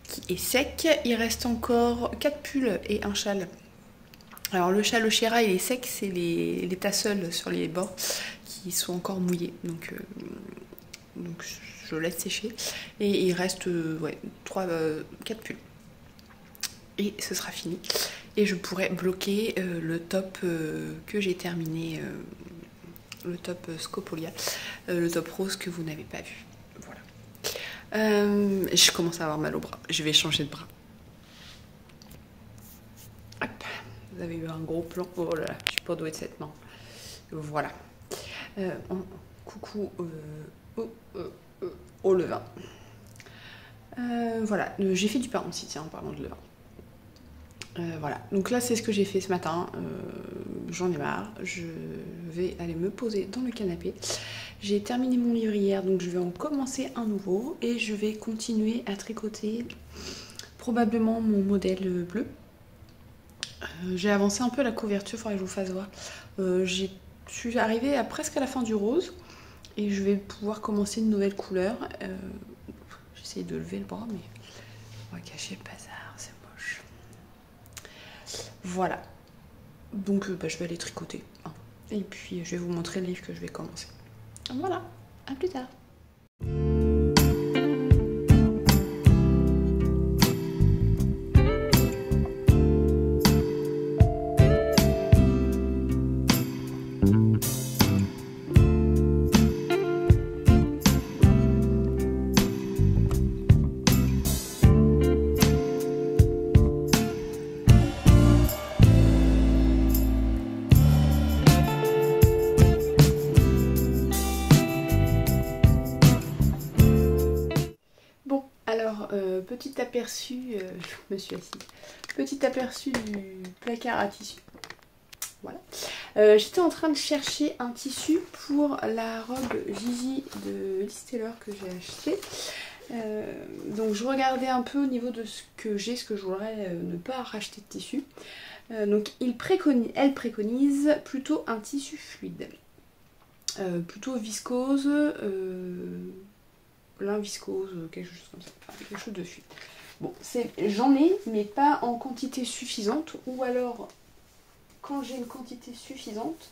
qui est sec. Il reste encore 4 pulls et un châle. Alors le châle Oshera il est sec, c'est les tassels sur les bords qui sont encore mouillés, donc je laisse sécher. Et il reste 4 pulls. Et ce sera fini. Et je pourrai bloquer le top que j'ai terminé, le top Scopolia, le top rose que vous n'avez pas vu. Voilà. Je commence à avoir mal au bras, je vais changer de bras. Hop. Vous avez eu un gros plan. Oh là là, je suis pas douée de cette main. Voilà. Coucou au levain. Voilà, j'ai fait du pain aussi, tiens, en parlant de levain. Voilà, donc là c'est ce que j'ai fait ce matin. J'en ai marre. Je vais aller me poser dans le canapé. J'ai terminé mon livre hier, donc je vais en commencer un nouveau. Et je vais continuer à tricoter probablement mon modèle bleu. J'ai avancé un peu la couverture, il faudrait que je vous fasse voir. Je suis arrivée presque à la fin du rose et je vais pouvoir commencer une nouvelle couleur. J'essaie de lever le bras, mais on va cacher le bazar, c'est moche. Voilà. Donc je vais aller tricoter. Hein. Et puis je vais vous montrer le livre que je vais commencer. Voilà, à plus tard. Petit aperçu, je me suis assise, petit aperçu du placard à tissu. Voilà. J'étais en train de chercher un tissu pour la robe Gigi de Liz Taylor que j'ai acheté. Donc je regardais un peu au niveau de ce que j'ai, ce que je voudrais ne pas racheter de tissu. Donc elle préconise plutôt un tissu fluide, plutôt viscose. L'inviscose, quelque chose comme ça, enfin, quelque chose de fluide. Bon, j'en ai, mais pas en quantité suffisante, ou alors, quand j'ai une quantité suffisante,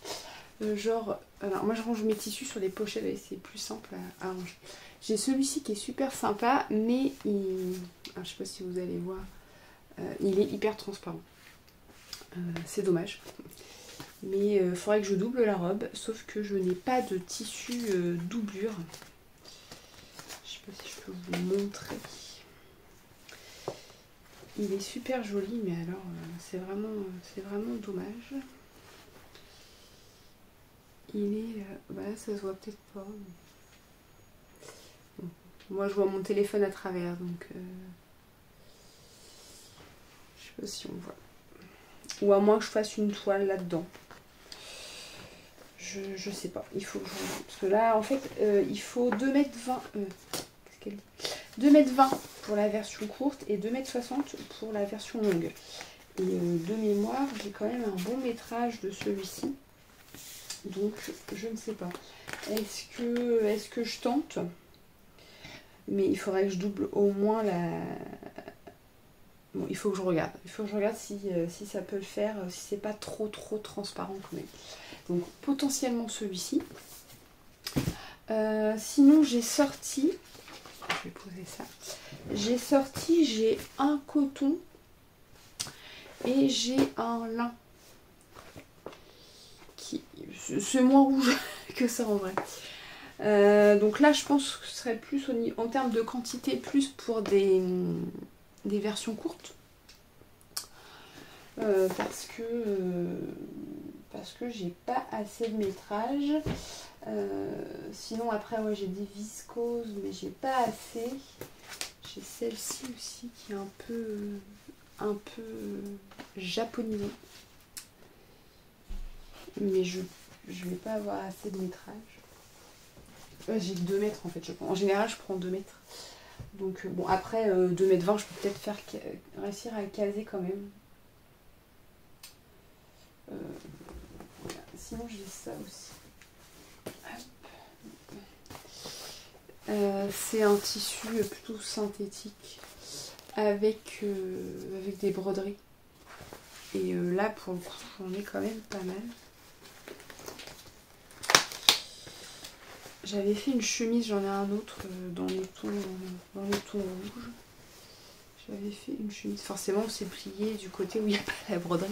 alors moi je range mes tissus sur des pochettes, et c'est plus simple à ranger. J'ai celui-ci qui est super sympa, mais alors, je sais pas si vous allez voir, il est hyper transparent. C'est dommage. Mais il faudrait que je double la robe, sauf que je n'ai pas de tissu doublure. Je sais pas si je peux vous montrer. Il est super joli, mais alors c'est vraiment dommage. Il est... voilà, ça se voit peut-être pas. Bon. Moi je vois mon téléphone à travers, donc je sais pas si on voit. Ou à moins que je fasse une toile là-dedans. Je sais pas, il faut que je regarde. Parce que là, en fait, il faut 2,20 m. 2,20 m pour la version courte et 2,60 m pour la version longue. Et de mémoire, j'ai quand même un bon métrage de celui-ci. Donc, je ne sais pas. Est-ce que je tente? Mais il faudrait que je double au moins la... Bon, il faut que je regarde. Il faut que je regarde si ça peut le faire, si c'est pas trop transparent quand même. Donc, potentiellement celui-ci. Sinon, j'ai sorti... Je vais poser ça. J'ai un coton et j'ai un lin qui c'est moins rouge que ça en vrai. Donc là je pense que ce serait plus en termes de quantité, plus pour des versions courtes. Parce que j'ai pas assez de métrage. Sinon après ouais, j'ai des viscoses mais j'ai pas assez. J'ai celle-ci aussi qui est un peu japonisée. Mais je vais pas avoir assez de métrage. J'ai 2 mètres en fait. En général je prends 2 mètres. Donc bon après 2 mètres 20 je peux peut-être réussir à caser quand même. Voilà. Sinon j'ai ça aussi. C'est un tissu plutôt synthétique avec des broderies. Et là pour le coup j'en ai quand même pas mal. J'avais fait une chemise, j'en ai un autre dans les tons rouges. J'avais fait une chemise. Forcément c'est plié du côté où il n'y a pas la broderie.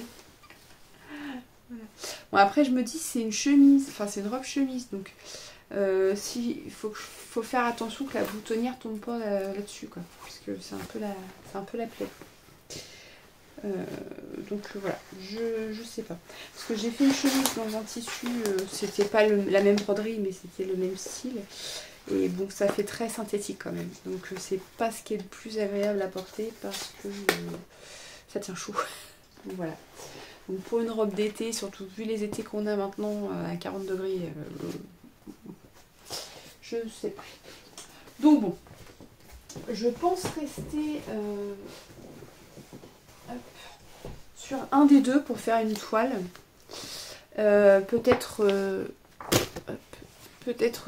Voilà. Bon après je me dis c'est une chemise, enfin c'est une robe chemise donc si il faut faire attention que la boutonnière tombe pas là-dessus quoi, puisque c'est un peu la plaie. Donc voilà, je sais pas. Parce que j'ai fait une chemise dans un tissu, c'était pas la même broderie mais c'était le même style. Et bon ça fait très synthétique quand même. Donc c'est pas ce qui est le plus agréable à porter parce que ça tient chaud. Donc voilà. Donc pour une robe d'été, surtout vu les étés qu'on a maintenant à 40 degrés, je sais pas. Donc bon, je pense rester sur un des deux pour faire une toile. Peut-être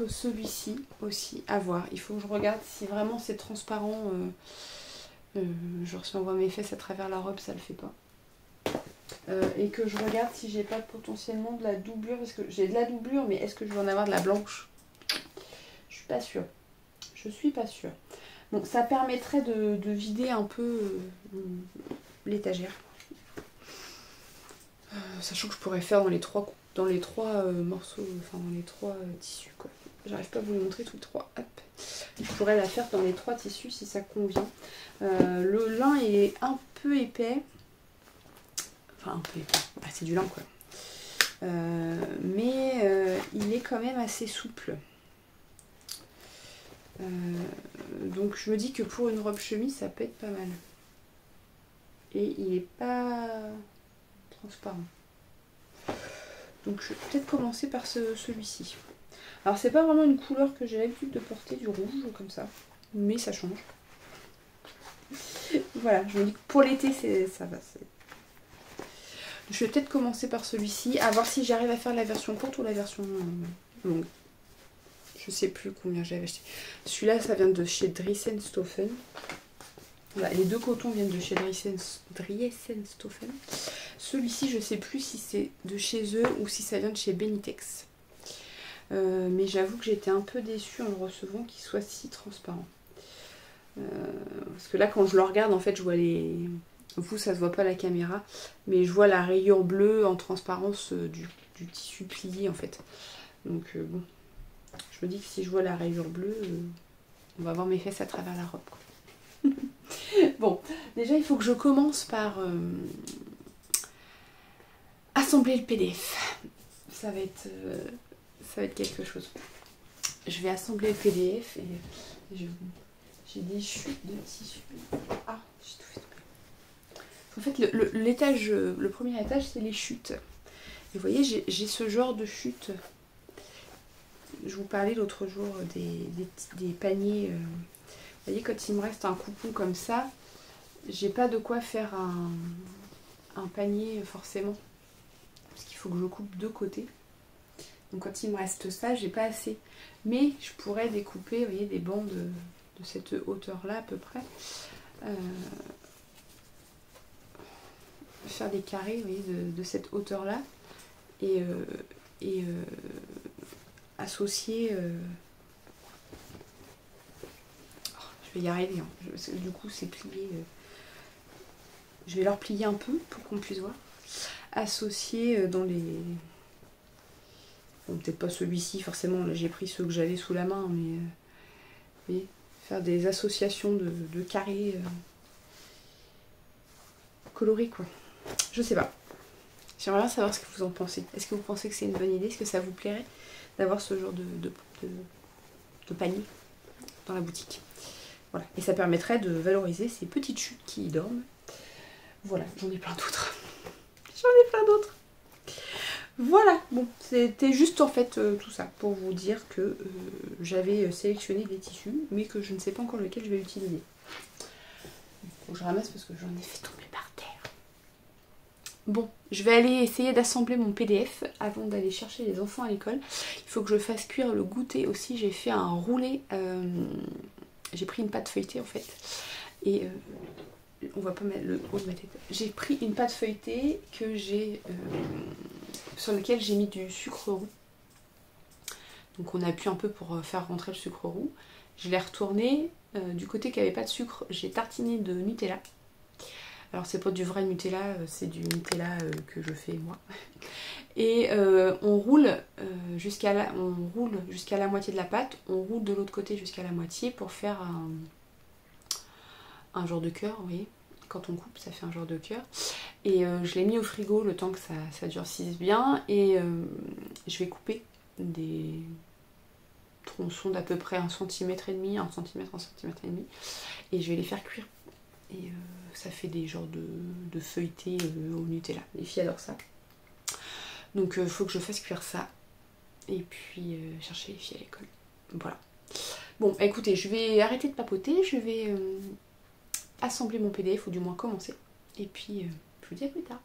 celui-ci aussi, à voir. Il faut que je regarde si vraiment c'est transparent. Genre si on voit mes fesses à travers la robe, ça le fait pas. Et que je regarde si j'ai pas potentiellement de la doublure, parce que j'ai de la doublure, mais est-ce que je vais en avoir de la blanche? Je suis pas sûre. Je suis pas sûre. Bon, ça permettrait de vider un peu l'étagère. Sachant que je pourrais faire dans les trois morceaux, enfin dans les 3 tissus quoi. J'arrive pas à vous le montrer tous les 3. Hop. Je pourrais la faire dans les 3 tissus si ça convient. Le lin est un peu épais. Enfin un peu épais. Bah, c'est du lin quoi. Mais il est quand même assez souple. Donc je me dis que pour une robe chemise ça peut être pas mal. Et il est pas transparent. Donc je vais peut-être commencer par celui-ci. Alors c'est pas vraiment une couleur que j'ai l'habitude de porter, du rouge comme ça, mais ça change. Voilà, je me dis que pour l'été ça va. Je vais peut-être commencer par celui-ci, à voir si j'arrive à faire la version courte ou la version longue. Je sais plus combien j'avais acheté. Celui-là ça vient de chez Driesenstoffen. Voilà, les 2 cotons viennent de chez Driesenstoffen. Celui-ci, je sais plus si c'est de chez eux ou si ça vient de chez Benitex. Mais j'avoue que j'étais un peu déçue en le recevant qu'il soit si transparent. Parce que là, quand je le regarde, en fait, je vois les... Vous, ça se voit pas à la caméra, mais je vois la rayure bleue en transparence du tissu plié, en fait. Donc, bon, je me dis que si je vois la rayure bleue, on va voir mes fesses à travers la robe, quoi. Bon, déjà il faut que je commence par assembler le PDF. Ça va être quelque chose. Je vais assembler le PDF et j'ai des chutes de tissu. Ah, j'ai tout fait tomber. En fait, l'étage, le premier étage, c'est les chutes. Et vous voyez, j'ai ce genre de chutes. Je vous parlais l'autre jour des paniers. Vous voyez, quand il me reste un coupon comme ça, j'ai pas de quoi faire un panier forcément. Parce qu'il faut que je coupe 2 côtés. Donc quand il me reste ça, j'ai pas assez. Mais je pourrais découper, vous voyez, des bandes de cette hauteur-là à peu près. Faire des carrés, vous voyez, de cette hauteur-là. Et associer... je vais y arriver, hein. Parce que du coup c'est plié. Je vais leur plier un peu pour qu'on puisse voir. Associer dans les Bon, peut-être pas celui-ci, forcément, là j'ai pris ceux que j'avais sous la main, mais oui, faire des associations de carrés colorés, quoi. Je sais pas. J'aimerais bien savoir ce que vous en pensez. Est-ce que vous pensez que c'est une bonne idée? Est-ce que ça vous plairait d'avoir ce genre de panier dans la boutique? Voilà. Et ça permettrait de valoriser ces petites chutes qui y dorment. Voilà, j'en ai plein d'autres. J'en ai plein d'autres. Voilà, bon, c'était juste en fait tout ça pour vous dire que j'avais sélectionné des tissus, mais que je ne sais pas encore lequel je vais utiliser. Faut que je ramasse parce que j'en ai fait tomber par terre. Bon, je vais aller essayer d'assembler mon PDF avant d'aller chercher les enfants à l'école. Il faut que je fasse cuire le goûter aussi. J'ai fait un roulé, j'ai pris une pâte feuilletée en fait, et on va pas mettre le haut de ma tête. J'ai pris une pâte feuilletée que j'ai sur laquelle j'ai mis du sucre roux. Donc on appuie un peu pour faire rentrer le sucre roux. Je l'ai retourné du côté qui n'avait pas de sucre. J'ai tartiné de Nutella. Alors c'est pas du vrai Nutella, c'est du Nutella que je fais moi. Et on roule jusqu'à la moitié de la pâte. On roule de l'autre côté jusqu'à la moitié pour faire un genre de cœur, vous voyez. Quand on coupe, ça fait un genre de cœur. Et je l'ai mis au frigo le temps que ça durcisse bien. Et je vais couper des tronçons d'à peu près 1,5 cm, 1 cm, 1,5 cm. Et je vais les faire cuire. Et ça fait des genres de feuilletés au Nutella. Les filles adorent ça. Donc il faut que je fasse cuire ça. Et puis chercher les filles à l'école. Voilà. Bon, écoutez, je vais arrêter de papoter. Je vais assembler mon PDF, ou du moins commencer. Et puis, je vous dis à plus tard.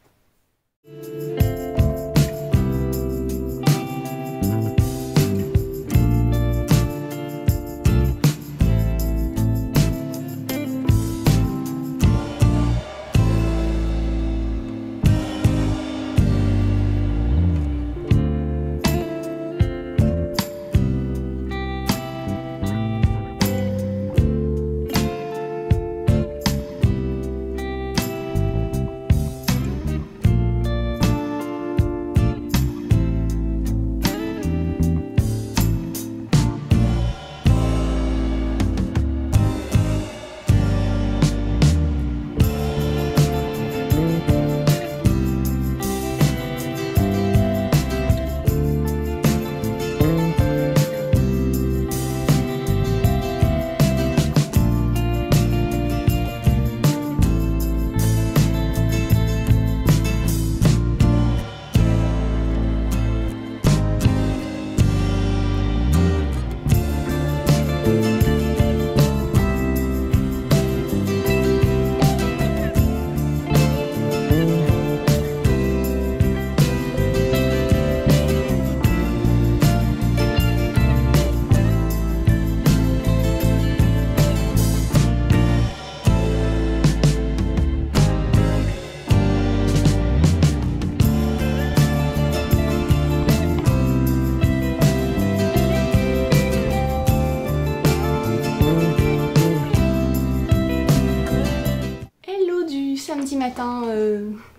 Samedi matin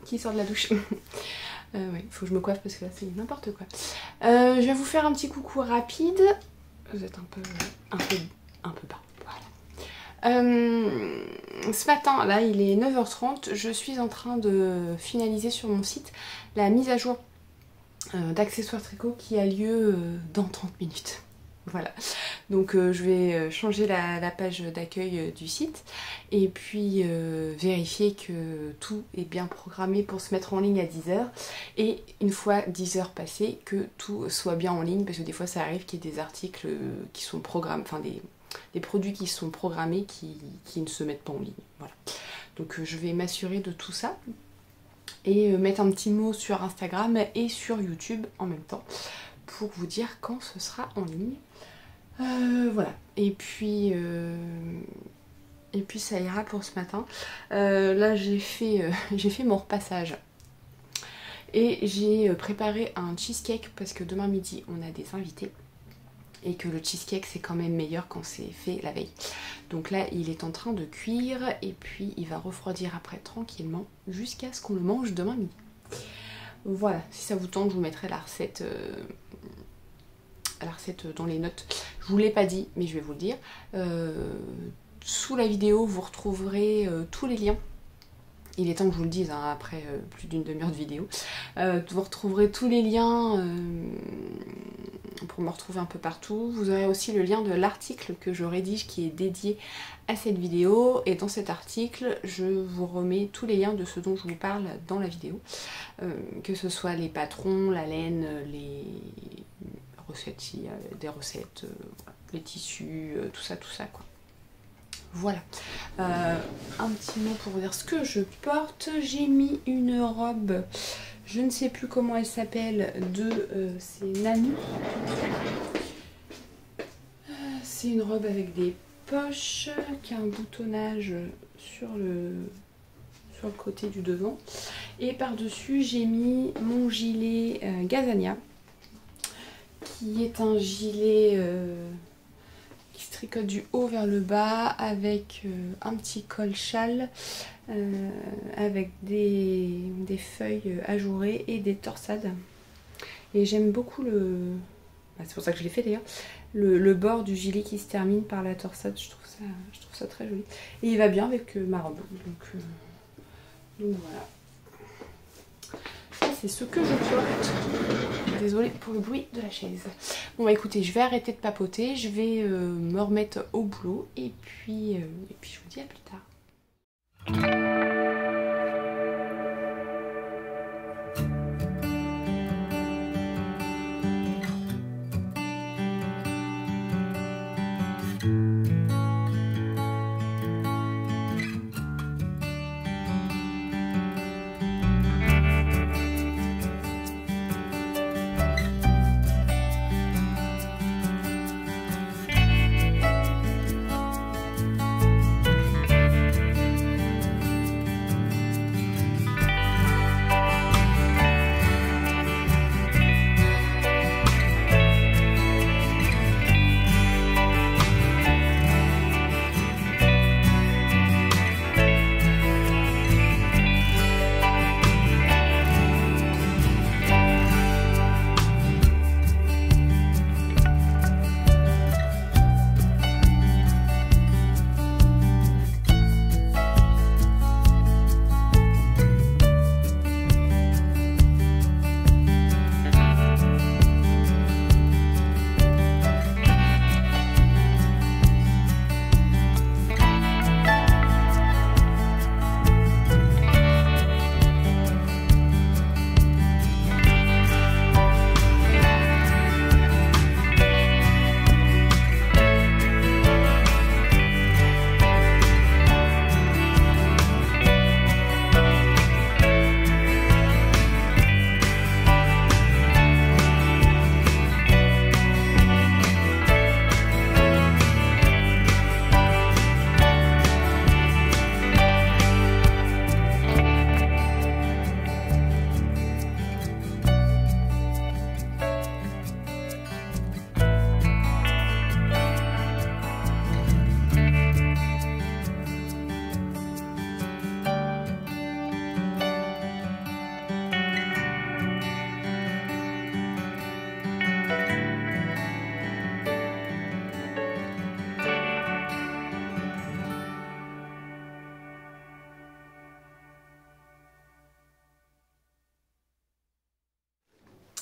qui sort de la douche. Ouais, faut que je me coiffe parce que là c'est n'importe quoi. Je vais vous faire un petit coucou rapide. Vous êtes un peu bas. Voilà. Ce matin, là il est 9h30, je suis en train de finaliser sur mon site la mise à jour d'accessoires tricot qui a lieu dans 30 minutes. Voilà, donc je vais changer la page d'accueil du site et puis vérifier que tout est bien programmé pour se mettre en ligne à 10h, et une fois 10h passées, que tout soit bien en ligne, parce que des fois ça arrive qu'il y ait des articles qui sont programmés, enfin des produits qui sont programmés qui ne se mettent pas en ligne. Voilà, donc je vais m'assurer de tout ça et mettre un petit mot sur Instagram et sur YouTube en même temps pour vous dire quand ce sera en ligne. Voilà, et puis ça ira pour ce matin. Là j'ai fait mon repassage et j'ai préparé un cheesecake parce que demain midi on a des invités et que le cheesecake c'est quand même meilleur quand c'est fait la veille. Donc là il est en train de cuire et puis il va refroidir après tranquillement jusqu'à ce qu'on le mange demain midi. Voilà, si ça vous tente je vous mettrai la recette la recette dans les notes. Je vous l'ai pas dit, mais je vais vous le dire. Sous la vidéo, vous retrouverez tous les liens. Il est temps que je vous le dise, hein, après plus d'une demi-heure de vidéo. Vous retrouverez tous les liens pour me retrouver un peu partout. Vous aurez aussi le lien de l'article que je rédige qui est dédié à cette vidéo. Et dans cet article, je vous remets tous les liens de ce dont je vous parle dans la vidéo. Que ce soit les patrons, la laine, les recettes, s'il y a des recettes, les tissus, tout ça quoi. Voilà, un petit mot pour vous dire ce que je porte. J'ai mis une robe, je ne sais plus comment elle s'appelle, c'est Nanu. C'est une robe avec des poches, qui a un boutonnage sur le côté du devant. Et par-dessus, j'ai mis mon gilet Gazania, qui est un gilet... qui se tricote du haut vers le bas avec un petit col châle avec des feuilles ajourées et des torsades. Et j'aime beaucoup c'est pour ça que je l'ai fait d'ailleurs, le bord du gilet qui se termine par la torsade. Je trouve ça très joli. Et il va bien avec ma robe. Donc voilà. C'est ce que je porte. Désolée pour le bruit de la chaise. Bon bah écoutez, je vais arrêter de papoter, je vais me remettre au boulot et puis je vous dis à plus tard.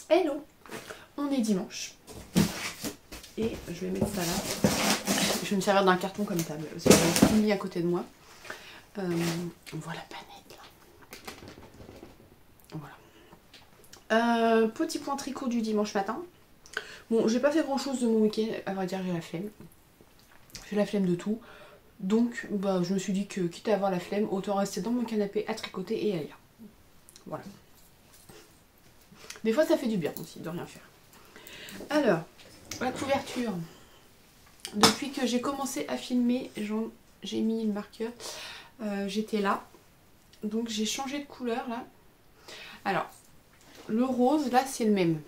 Hello, on est dimanche et je vais mettre ça là. Je vais me servir d'un carton comme table parce que j'avais tout mis à côté de moi. On voit la panette là. Voilà. Petit point tricot du dimanche matin. Bon, j'ai pas fait grand chose de mon week-end, à vrai dire j'ai la flemme. J'ai la flemme de tout. Donc bah, je me suis dit que quitte à avoir la flemme, autant rester dans mon canapé à tricoter et à lire. Voilà. Des fois ça fait du bien aussi de rien faire. Alors, la couverture. Depuis que j'ai commencé à filmer, j'ai mis le marqueur. J'étais là. Donc j'ai changé de couleur là. Alors, le rose là c'est le même.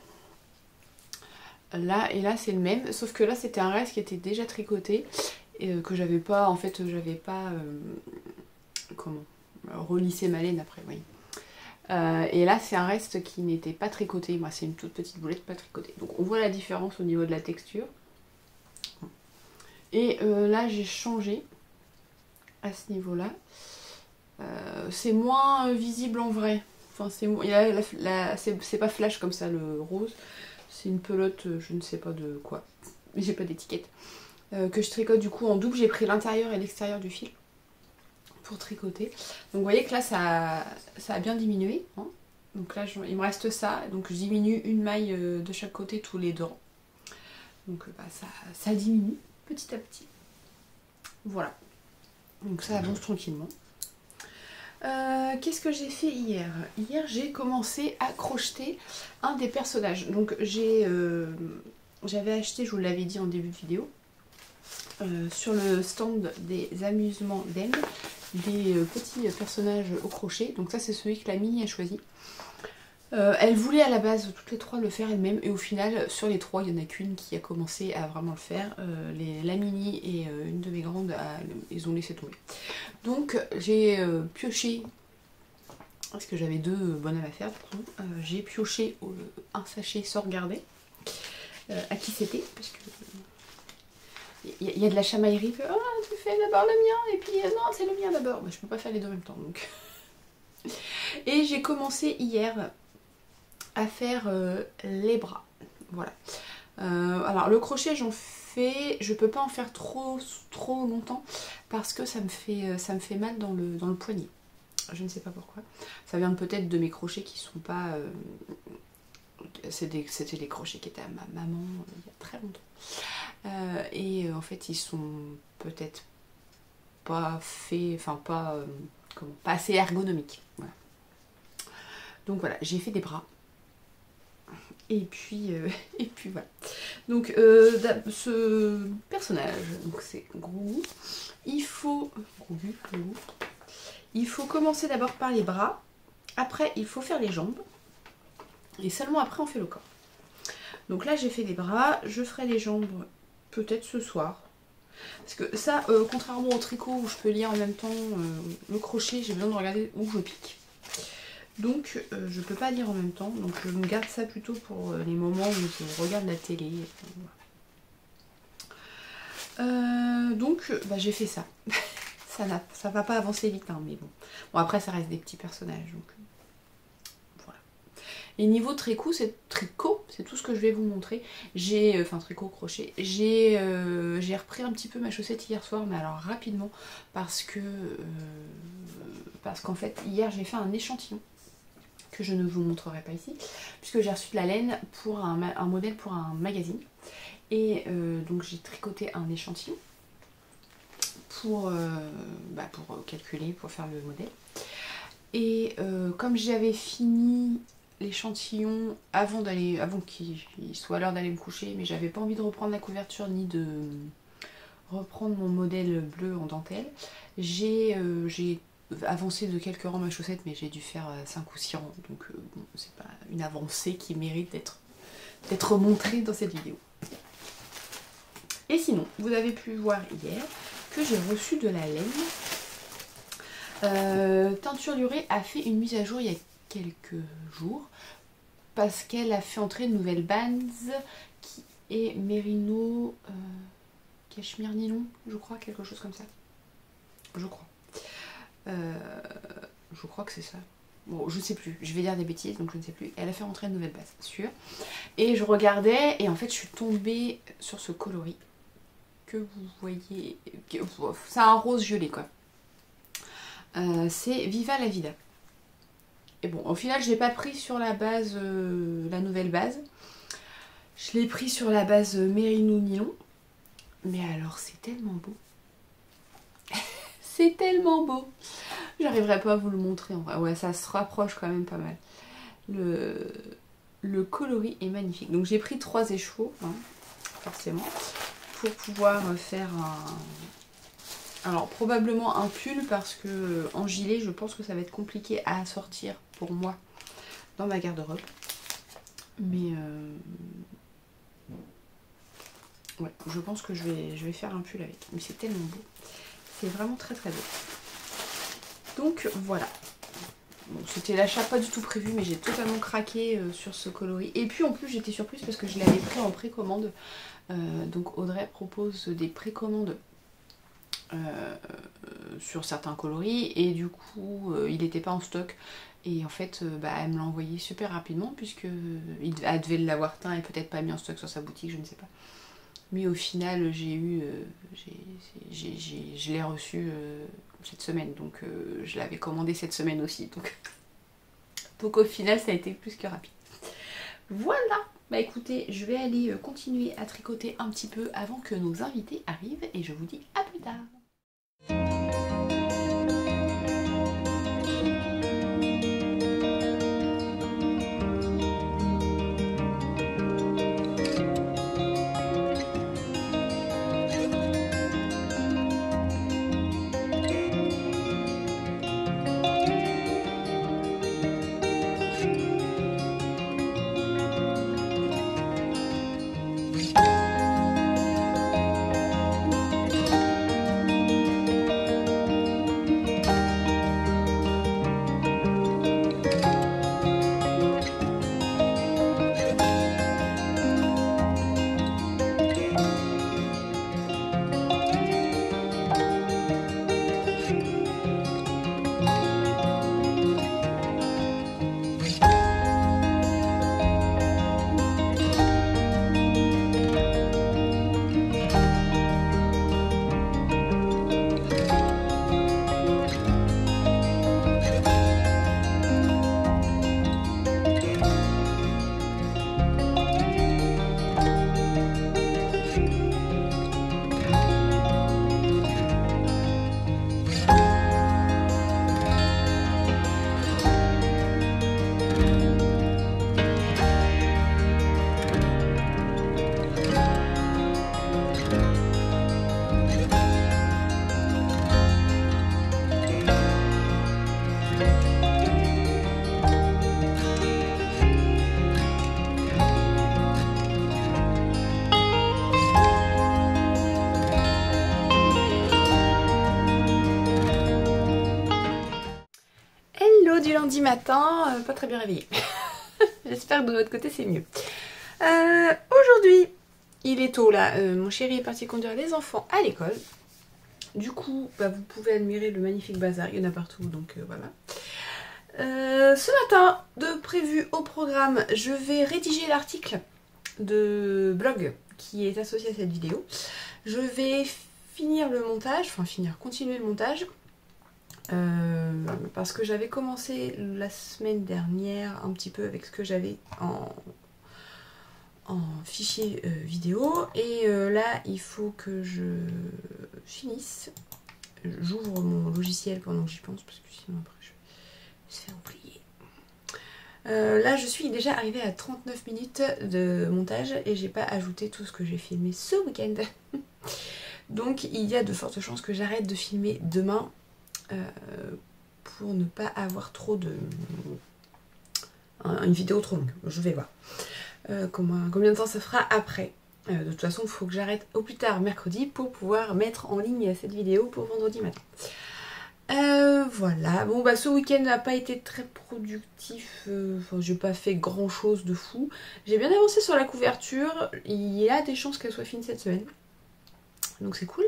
Là et là c'est le même. Sauf que là c'était un reste qui était déjà tricoté. Et que j'avais pas, en fait j'avais pas comment relissé ma laine après, oui. Et là c'est un reste qui n'était pas tricoté, moi c'est une toute petite boulette pas tricotée. Donc on voit la différence au niveau de la texture. Et là j'ai changé à ce niveau là. C'est moins visible en vrai. Enfin c'est pas flash comme ça le rose. C'est une pelote, je ne sais pas de quoi. J'ai pas d'étiquette. Que je tricote du coup en double. J'ai pris l'intérieur et l'extérieur du fil pour tricoter. Donc vous voyez que là ça a bien diminué. Hein. Donc là il me reste ça. Donc je diminue une maille de chaque côté tous les 2 rangs. Donc bah, ça diminue petit à petit. Voilà. Donc ça avance tranquillement. Qu'est-ce que j'ai fait hier? Hier j'ai commencé à crocheter un des personnages. Donc j'avais acheté, je vous l'avais dit en début de vidéo, sur le stand des amusements d'Em, des petits personnages au crochet. Donc ça c'est celui que la Mini a choisi. Elle voulait à la base toutes les 3 le faire elle-même et au final sur les 3 il n'y en a qu'une qui a commencé à vraiment le faire. La Mini et une de mes grandes ils ont laissé tomber. Donc j'ai pioché, parce que j'avais 2 bonhommes à faire, j'ai pioché un sachet sans regarder à qui c'était, parce que il y a de la chamaillerie, oh tu fais d'abord le mien et puis non c'est le mien d'abord, bah, je peux pas faire les deux en même temps donc. Et j'ai commencé hier à faire les bras, voilà. Alors le crochet j'en fais, je peux pas en faire trop longtemps parce que ça me fait mal dans le poignet. Je ne sais pas pourquoi. Ça vient peut-être de mes crochets qui sont pas... C'était des crochets qui étaient à ma maman il y a très longtemps. Et en fait ils sont peut-être pas faits, enfin pas, pas assez ergonomiques. Voilà. Donc voilà, j'ai fait des bras. Et puis voilà. Donc ce personnage, donc c'est Grou. Il faut commencer d'abord par les bras. Après il faut faire les jambes. Et seulement après on fait le corps. Donc là j'ai fait les bras. Je ferai les jambes peut-être ce soir. Parce que ça, contrairement au tricot où je peux lire en même temps le crochet, j'ai besoin de regarder où je pique. Donc je peux pas lire en même temps, donc je me garde ça plutôt pour les moments où je regarde la télé. Donc bah, j'ai fait ça. ça va pas avancer vite, hein, mais bon. Bon après ça reste des petits personnages, donc voilà. Et niveau tricot, c'est tout ce que je vais vous montrer. J'ai, enfin tricot, crochet, j'ai repris un petit peu ma chaussette hier soir, mais alors rapidement, parce qu'en fait hier j'ai fait un échantillon que je ne vous montrerai pas ici, puisque j'ai reçu de la laine pour un modèle pour un magazine. Et donc j'ai tricoté un échantillon pour calculer, pour faire le modèle. Et comme j'avais fini l'échantillon avant qu'il soit l'heure d'aller me coucher, mais j'avais pas envie de reprendre la couverture ni de reprendre mon modèle bleu en dentelle, j'ai avancé de quelques rangs ma chaussette, mais j'ai dû faire 5 ou 6 rangs, donc bon, c'est pas une avancée qui mérite d'être montrée dans cette vidéo. Et sinon, vous avez pu voir hier que j'ai reçu de la laine. Teinture Lurée a fait une mise à jour il y a quelques jours, parce qu'elle a fait entrer une nouvelle base qui est Mérino Cachemire Nylon, je crois, quelque chose comme ça. Je crois. Je crois que c'est ça. Bon, je sais plus. Je vais dire des bêtises, donc je ne sais plus. Elle a fait rentrer une nouvelle base, sûr. Et je regardais, et en fait, je suis tombée sur ce coloris que vous voyez. C'est un rose violet, quoi. C'est Viva la Vida. Et bon, au final, je l'ai pas pris sur la base, la nouvelle base. Je l'ai pris sur la base Mérino Nylon. Mais alors, c'est tellement beau. C'est tellement beau. J'arriverai pas à vous le montrer en vrai. Ouais, ça se rapproche quand même pas mal. Le coloris est magnifique. Donc j'ai pris 3 écheveaux, hein, forcément, pour pouvoir faire un... Alors probablement un pull, parce que en gilet, je pense que ça va être compliqué à assortir pour moi dans ma garde-robe. Mais ouais, je pense que je vais faire un pull avec. Mais c'est tellement beau. C'est vraiment très très beau. Donc voilà. bon, c'était l'achat pas du tout prévu, mais j'ai totalement craqué sur ce coloris. Et puis en plus j'étais surprise parce que je l'avais pris en précommande. Donc Audrey propose des précommandes sur certains coloris et du coup il n'était pas en stock. Et en fait elle me l'a envoyé super rapidement puisque elle devait l'avoir teint et peut-être pas mis en stock sur sa boutique, je ne sais pas. Mais au final je l'ai reçu cette semaine, donc je l'avais commandé cette semaine aussi. Donc au final ça a été plus que rapide. Voilà, bah écoutez, je vais aller continuer à tricoter un petit peu avant que nos invités arrivent et je vous dis à plus tard. Du lundi matin, pas très bien réveillée. J'espère que de votre côté c'est mieux. Aujourd'hui, il est tôt là, mon chéri est parti conduire les enfants à l'école. Du coup, vous pouvez admirer le magnifique bazar, il y en a partout, donc voilà. Ce matin, de prévu au programme, je vais rédiger l'article de blog qui est associé à cette vidéo. Je vais finir le montage, continuer le montage. Parce que j'avais commencé la semaine dernière un petit peu avec ce que j'avais en fichier vidéo et là il faut que je finisse. J'ouvre mon logiciel pendant que j'y pense parce que sinon après je vais se faire oublier. Là je suis déjà arrivée à 39 minutes de montage et j'ai pas ajouté tout ce que j'ai filmé ce week-end. Donc il y a de fortes chances que j'arrête de filmer demain. Pour ne pas avoir trop de... une vidéo trop longue, je vais voir combien de temps ça fera après. De toute façon il faut que j'arrête au plus tard mercredi pour pouvoir mettre en ligne cette vidéo pour vendredi matin. Voilà, bon ce week-end n'a pas été très productif, j'ai pas fait grand chose de fou. J'ai bien avancé sur la couverture, il y a des chances qu'elle soit finie cette semaine, donc c'est cool.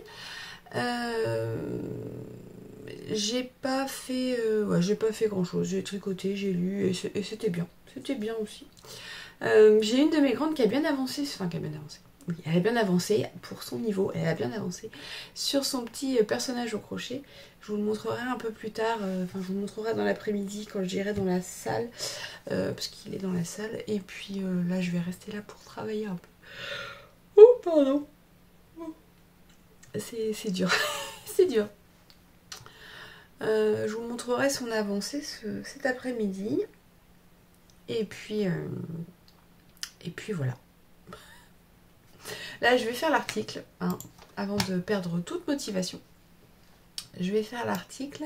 J'ai pas fait grand chose, j'ai tricoté, j'ai lu et c'était bien aussi. J'ai une de mes grandes qui a bien avancé, oui, elle a bien avancé pour son niveau, elle a bien avancé sur son petit personnage au crochet. Je vous le montrerai un peu plus tard, je vous le montrerai dans l'après-midi quand j'irai dans la salle, parce qu'il est dans la salle, et puis là je vais rester là pour travailler un peu. Oh pardon, c'est dur, c'est dur. Je vous montrerai son avancée cet après-midi. Et puis voilà. Là, je vais faire l'article, avant de perdre toute motivation. Je vais faire l'article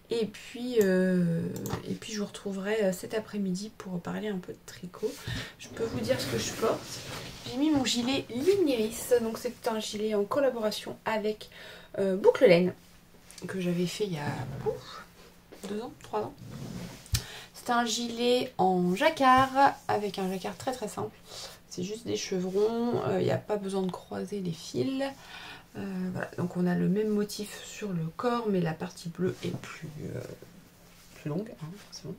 et puis je vous retrouverai cet après-midi pour parler un peu de tricot. Je peux vous dire ce que je porte. J'ai mis mon gilet Lumiris, donc c'est un gilet en collaboration avec Boucle Laine, que j'avais fait il y a 2 ans, 3 ans. C'est un gilet en jacquard avec un jacquard très très simple. C'est juste des chevrons, il n'y a pas besoin de croiser les fils. Voilà, donc on a le même motif sur le corps, mais la partie bleue est plus longue, hein, forcément.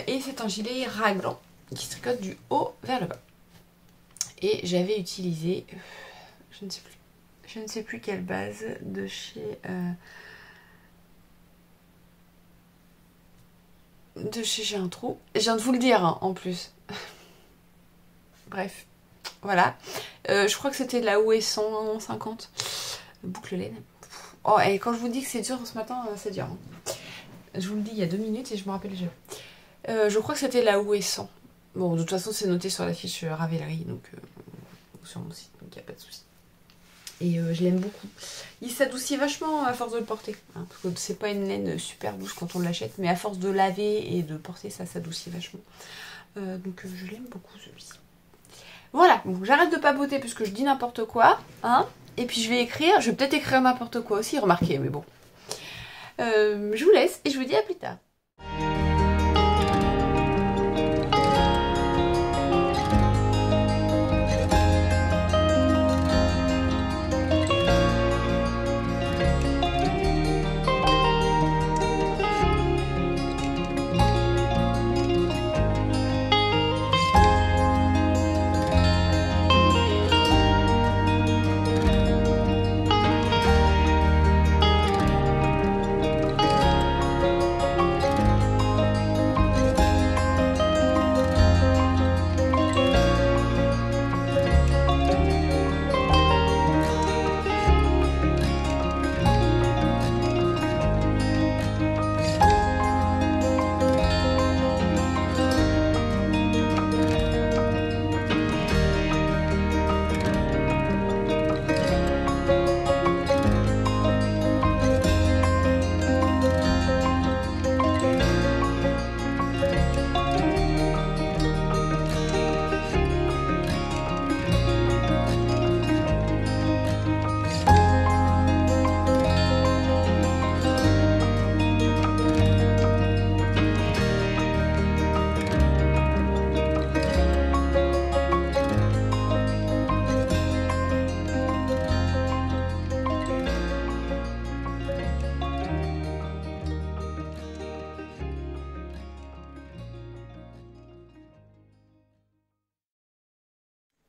Et c'est un gilet raglan qui se tricote du haut vers le bas. Et j'avais utilisé, je ne sais plus quelle base de chez J'ai un trou. Je viens de vous le dire hein, en plus. Bref, voilà. Je crois que c'était de la OE 150 boucle laine. Oh, et quand je vous dis que c'est dur ce matin, c'est dur. Hein. Je vous le dis il y a 2 minutes et je me rappelle déjà. Je crois que c'était la OE 100. Bon, de toute façon, c'est noté sur la fiche Ravelry, donc sur mon site, donc il n'y a pas de souci. Et je l'aime beaucoup. Il s'adoucit vachement à force de le porter. Hein, parce que c'est pas une laine super douce quand on l'achète, mais à force de laver et de porter, ça s'adoucit vachement. Donc je l'aime beaucoup celui-ci. Voilà, donc j'arrête de papoter parce que je dis n'importe quoi. Hein, et puis je vais peut-être écrire n'importe quoi aussi, remarquez, mais bon. Je vous laisse et je vous dis à plus tard.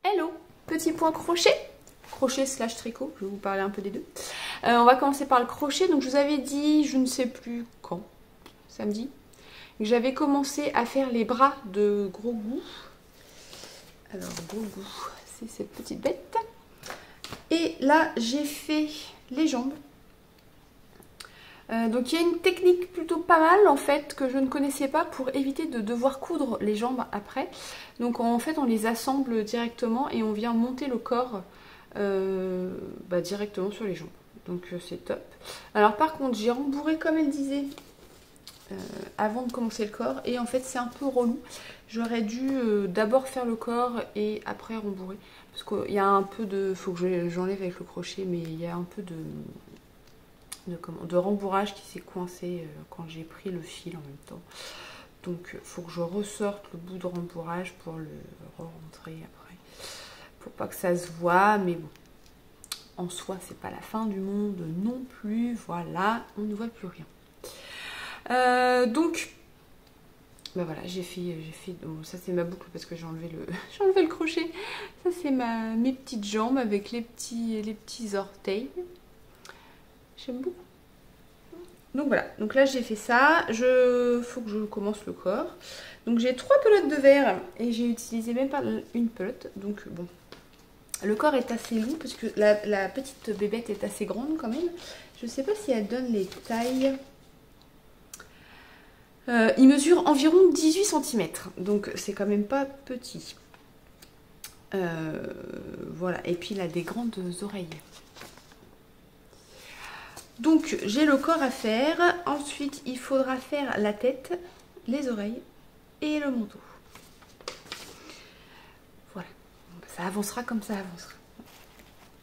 Hello, petit point crochet slash tricot, je vais vous parler un peu des deux. On va commencer par le crochet. Donc je vous avais dit, je ne sais plus quand, samedi, que j'avais commencé à faire les bras de Gros Goût. Alors Gros Goût, c'est cette petite bête. Et là j'ai fait les jambes. Donc il y a une technique plutôt pas mal en fait que je ne connaissais pas pour éviter de devoir coudre les jambes après. Donc en fait on les assemble directement et on vient monter le corps directement sur les jambes. Donc c'est top. Alors par contre j'ai rembourré comme elle disait avant de commencer le corps et en fait c'est un peu relou. J'aurais dû d'abord faire le corps et après rembourrer. Parce qu'il y a un peu de... faut que j'enlève avec le crochet mais il y a un peu de rembourrage qui s'est coincé quand j'ai pris le fil en même temps. Donc il faut que je ressorte le bout de rembourrage pour le re-rentrer après. Pour pas que ça se voit, mais bon. En soi, c'est pas la fin du monde non plus. Voilà, on ne voit plus rien. Donc, bah voilà, j'ai fait donc ça c'est ma boucle parce que j'ai enlevé le crochet. Ça c'est mes petites jambes avec les petits orteils. J'aime beaucoup. Donc voilà, donc là j'ai fait ça, faut que je commence le corps. Donc j'ai 3 pelotes de verre et j'ai utilisé même pas une pelote. Donc bon, le corps est assez long parce que la petite bébête est assez grande quand même. Je sais pas si elle donne les tailles. Il mesure environ 18 cm, donc c'est quand même pas petit. Voilà, et puis il a des grandes oreilles. Donc j'ai le corps à faire, ensuite il faudra faire la tête, les oreilles et le manteau. Voilà, ça avancera comme ça avancera.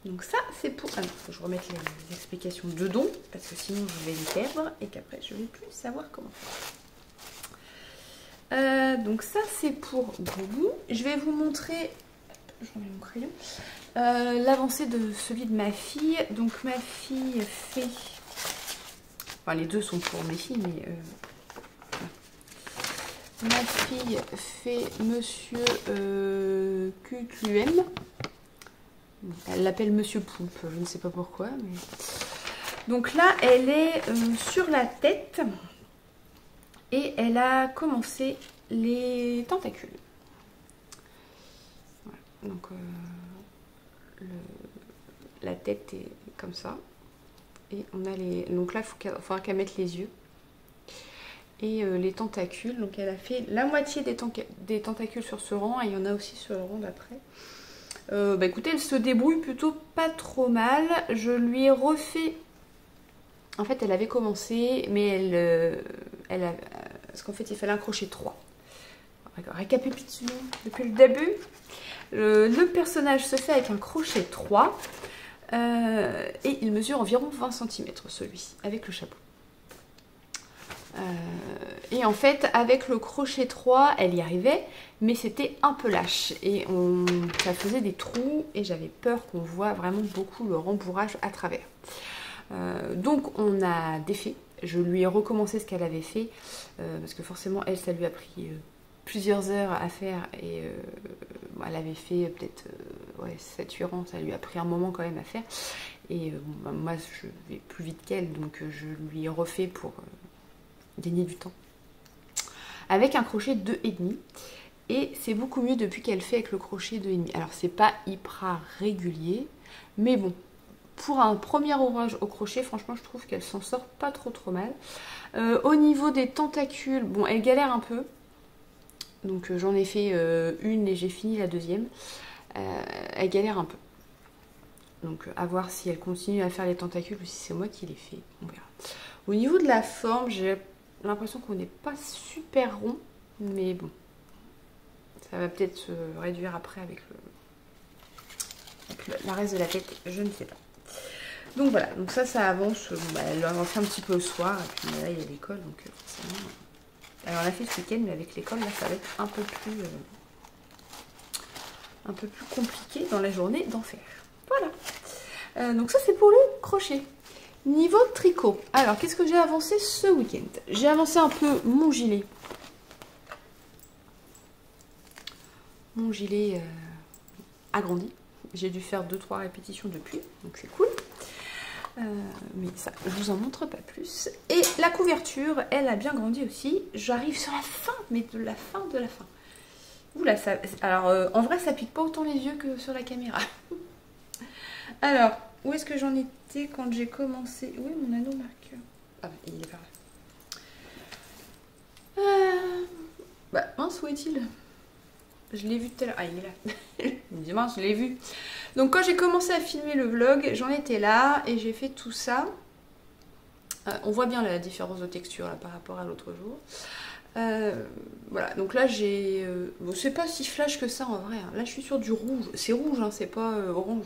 Donc ça c'est pour... Ah non, faut que je remette les explications dedans, parce que sinon je vais les perdre et qu'après je ne vais plus savoir comment faire. Donc ça c'est pour Boubou. Je vais vous montrer, je remets mon crayon, l'avancée de celui de ma fille. Donc ma fille fait, enfin les deux sont pour mes filles, mais ma fille fait Monsieur QQM. Elle l'appelle Monsieur Poulpe, je ne sais pas pourquoi. Mais... Donc là, elle est sur la tête et elle a commencé les tentacules. Voilà. Donc la tête est comme ça. Et on a les. Donc là, il faudra qu'elle mette les yeux. Et les tentacules. Donc elle a fait la moitié des tentacules sur ce rang et il y en a aussi sur le rang d'après. Bah écoutez, elle se débrouille plutôt pas trop mal. Je lui ai refait. En fait, elle avait commencé, mais elle a. Parce qu'en fait, il fallait un crochet 3. Récapitulons depuis le début. Le personnage se fait avec un crochet 3. Et il mesure environ 20 cm celui-ci, avec le chapeau. Et en fait, avec le crochet 3, elle y arrivait, mais c'était un peu lâche. Et ça faisait des trous et j'avais peur qu'on voit vraiment beaucoup le rembourrage à travers. Donc on a défait. Je lui ai recommencé ce qu'elle avait fait, parce que forcément, elle, ça lui a pris plusieurs heures à faire. Et elle avait fait peut-être 7-8 rangs, ça lui a pris un moment quand même à faire. Et moi, je vais plus vite qu'elle, donc je lui ai refait pour gagner du temps. Avec un crochet 2,5. Et c'est beaucoup mieux depuis qu'elle fait avec le crochet 2,5. Alors, c'est pas hyper régulier, mais bon. Pour un premier ouvrage au crochet, franchement, je trouve qu'elle s'en sort pas trop mal. Au niveau des tentacules, bon, elle galère un peu. Donc, j'en ai fait une et j'ai fini la deuxième. Elle galère un peu. Donc, à voir si elle continue à faire les tentacules ou si c'est moi qui les fais. On verra. Au niveau de la forme, j'ai l'impression qu'on n'est pas super rond. Mais bon, ça va peut-être se réduire après avec la reste de la tête. Je ne sais pas. Donc voilà, donc ça avance, elle a avancé un petit peu le soir, et puis là il y a l'école, donc forcément... Alors on a fait ce week-end, mais avec l'école, là ça va être un peu plus compliqué dans la journée d'en faire. Voilà, donc ça c'est pour le crochet. Niveau tricot, alors qu'est-ce que j'ai avancé ce week-end? J'ai avancé un peu mon gilet. Mon gilet agrandi. J'ai dû faire 2-3 répétitions depuis, donc c'est cool. Mais ça, je vous en montre pas plus. Et la couverture, elle a bien grandi aussi. J'arrive sur la fin, mais de la fin de la fin. Oula, ça... Alors, en vrai, ça pique pas autant les yeux que sur la caméra. Alors, où est-ce que j'en étais quand j'ai commencé? Oui, mon anneau marqueur. Ah, il est par là. Bah, mince, où est-il? Je l'ai vu tout à l'heure. Ah, il est là. Il me dit, mince, je l'ai vu. Donc, quand j'ai commencé à filmer le vlog, j'en étais là et j'ai fait tout ça. On voit bien la différence de texture là, par rapport à l'autre jour. Voilà, donc là, j'ai... bon, c'est pas si flash que ça en vrai. Hein. Là, je suis sur du rouge. C'est rouge, hein, c'est pas orange.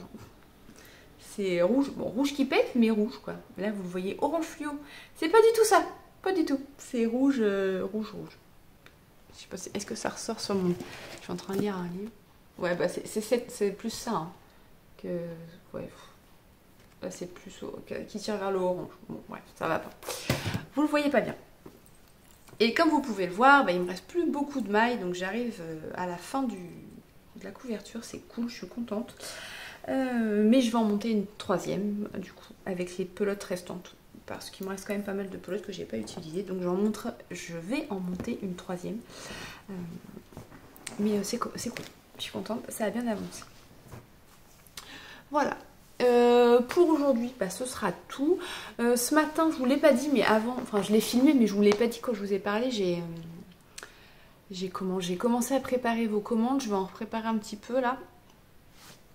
C'est rouge. Bon, rouge qui pète, mais rouge, quoi. Là, vous le voyez orange fluo. C'est pas du tout ça. Pas du tout. C'est rouge, rouge. Je sais pas, est-ce que ça ressort sur mon... Je suis en train de lire un livre. Ouais, bah c'est plus ça. Hein, que... Ouais. Là, c'est plus... qui tire vers le orange. Bon, bref, ça va pas. Vous le voyez pas bien. Et comme vous pouvez le voir, bah, il me reste plus beaucoup de mailles. Donc, j'arrive à la fin de la couverture. C'est cool, je suis contente. Mais je vais en monter une troisième, du coup, avec les pelotes restantes. Parce qu'il me reste quand même pas mal de pelotes que j'ai pas utilisées. Donc je vais en monter une troisième. Mais c'est cool. Je suis contente, ça a bien avancé. Voilà. Pour aujourd'hui, bah, ce sera tout. Ce matin, je vous l'ai pas dit, mais avant, enfin je l'ai filmé, mais je vous l'ai pas dit quand je vous ai parlé. J'ai commencé à préparer vos commandes. Je vais en préparer un petit peu là.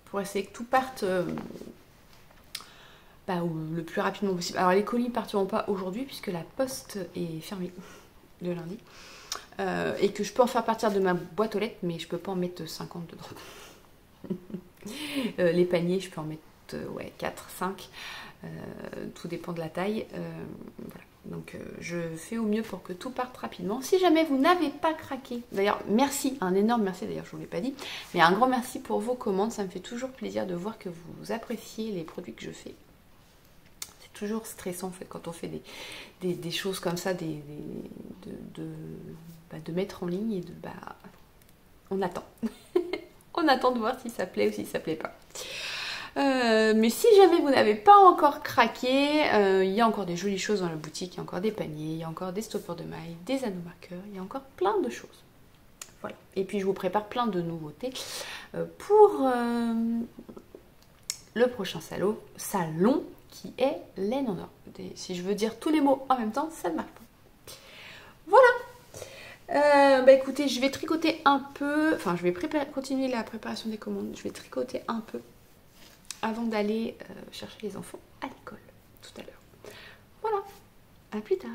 Pour essayer que tout parte... le plus rapidement possible. Alors les colis ne partiront pas aujourd'hui puisque la poste est fermée le lundi. Et que je peux en faire partir de ma boîte aux lettres, mais je peux pas en mettre 50 dedans. Les paniers, je peux en mettre 4, 5. Tout dépend de la taille. Voilà. Donc je fais au mieux pour que tout parte rapidement. Si jamais vous n'avez pas craqué, d'ailleurs merci, un énorme merci, d'ailleurs je ne vous l'ai pas dit, mais un grand merci pour vos commandes, ça me fait toujours plaisir de voir que vous appréciez les produits que je fais. C'est toujours stressant en fait quand on fait des choses comme ça, de mettre en ligne et on attend. On attend de voir si ça plaît ou si ça plaît pas. Mais si jamais vous n'avez pas encore craqué, il y a encore des jolies choses dans la boutique, il y a encore des paniers, il y a encore des stoppers de mailles, des anneaux marqueurs, il y a encore plein de choses. Voilà. Et puis je vous prépare plein de nouveautés pour le prochain salon qui est laine en or. Si je veux dire tous les mots en même temps, ça ne marche pas. Voilà. Écoutez, je vais tricoter un peu, enfin je vais continuer la préparation des commandes, je vais tricoter un peu avant d'aller chercher les enfants à l'école tout à l'heure. Voilà, à plus tard.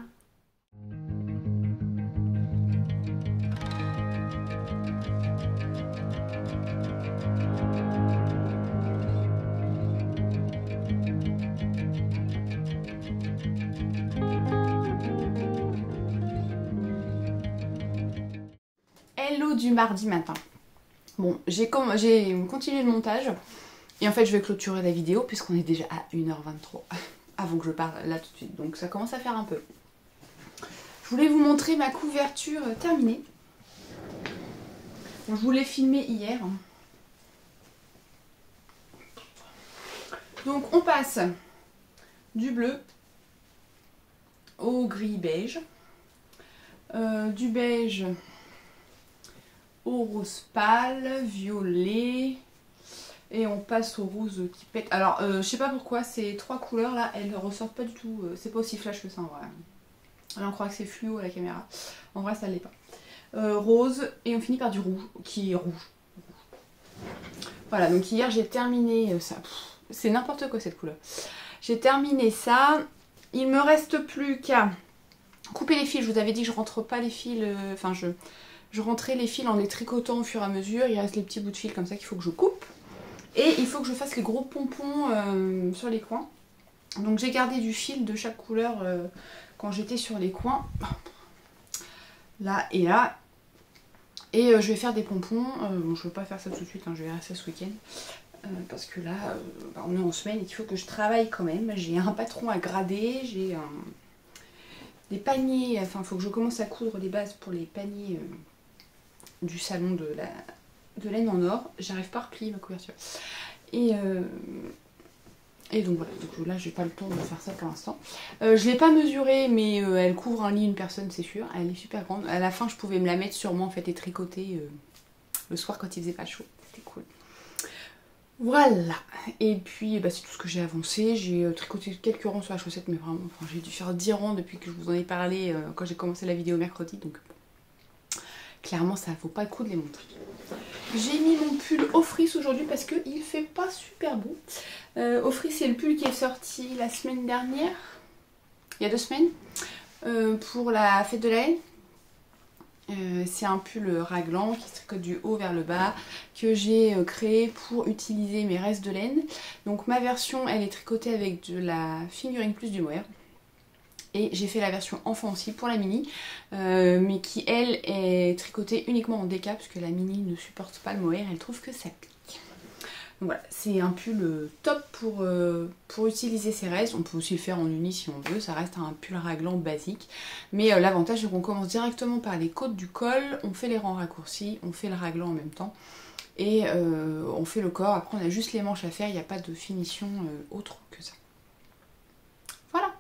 Hello du mardi matin. Bon, j'ai continué le montage. Et en fait, je vais clôturer la vidéo puisqu'on est déjà à 1h23 avant que je parle là tout de suite. Donc ça commence à faire un peu. Je voulais vous montrer ma couverture terminée. Bon, je vous l'ai filmée hier. Donc on passe du bleu au gris beige, du beige au rose pâle, violet... Et on passe au rose qui pète. Alors, je sais pas pourquoi, ces trois couleurs là, elles ne ressortent pas du tout. C'est pas aussi flash que ça en vrai. Là, on croit que c'est fluo à la caméra. En vrai, ça l'est pas. Rose, et on finit par du rouge, qui est rouge. Voilà, donc hier j'ai terminé ça. C'est n'importe quoi cette couleur. J'ai terminé ça. Il me reste plus qu'à couper les fils. Je vous avais dit que je rentre pas les fils. Enfin, je rentrais les fils en les tricotant au fur et à mesure. Il reste les petits bouts de fil comme ça qu'il faut que je coupe. Et il faut que je fasse les gros pompons sur les coins. Donc j'ai gardé du fil de chaque couleur quand j'étais sur les coins. Là et là. Et je vais faire des pompons. Bon, je ne vais pas faire ça tout de suite, hein, je vais faire ça ce week-end. Parce que là, on est en semaine et il faut que je travaille quand même. J'ai un patron à grader, j'ai des paniers. Enfin, il faut que je commence à coudre les bases pour les paniers du salon de laine en or. J'arrive pas à replier ma couverture. Et donc voilà, donc là j'ai pas le temps de faire ça pour l'instant. Je l'ai pas mesurée, mais elle couvre un lit, une personne, c'est sûr. Elle est super grande. À la fin, je pouvais me la mettre sur moi en fait et tricoter le soir quand il faisait pas chaud. C'était cool. Voilà. Et puis c'est tout ce que j'ai avancé. J'ai tricoté quelques rangs sur la chaussette, mais vraiment, enfin, j'ai dû faire 10 rangs depuis que je vous en ai parlé quand j'ai commencé la vidéo mercredi. Donc clairement, ça vaut pas le coup de les montrer. J'ai mis mon pull Ofris aujourd'hui parce qu'il fait pas super beau. Ofris, c'est le pull qui est sorti la semaine dernière, il y a 2 semaines, pour la fête de la haine. C'est un pull raglan qui se tricote du haut vers le bas que j'ai créé pour utiliser mes restes de laine. Donc ma version, elle est tricotée avec de la fingering plus du mohair. Et j'ai fait la version enfant aussi pour la mini, mais qui elle est tricotée uniquement en déca parce que la mini ne supporte pas le mohair, elle trouve que ça pique. Donc voilà, c'est un pull top pour utiliser ses restes. On peut aussi le faire en uni si on veut, ça reste un pull raglan basique. Mais l'avantage c'est qu'on commence directement par les côtes du col, on fait les rangs raccourcis, on fait le raglan en même temps. Et on fait le corps, après on a juste les manches à faire, il n'y a pas de finition autre que ça. Voilà.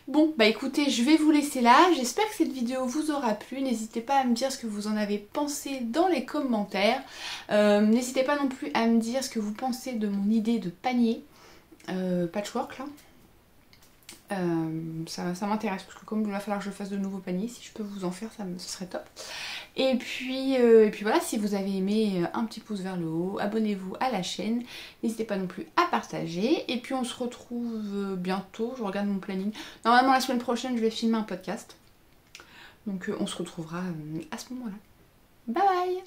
Bon, bah écoutez, je vais vous laisser là. J'espère que cette vidéo vous aura plu. N'hésitez pas à me dire ce que vous en avez pensé dans les commentaires. N'hésitez pas non plus à me dire ce que vous pensez de mon idée de panier patchwork là. Ça m'intéresse parce que comme il va falloir que je fasse de nouveaux paniers, si je peux vous en faire, ce serait top. Et puis voilà, si vous avez aimé, un petit pouce vers le haut, abonnez-vous à la chaîne, n'hésitez pas non plus à partager. Et puis on se retrouve bientôt, je regarde mon planning. Normalement la semaine prochaine je vais filmer un podcast. Donc on se retrouvera à ce moment-là. Bye bye!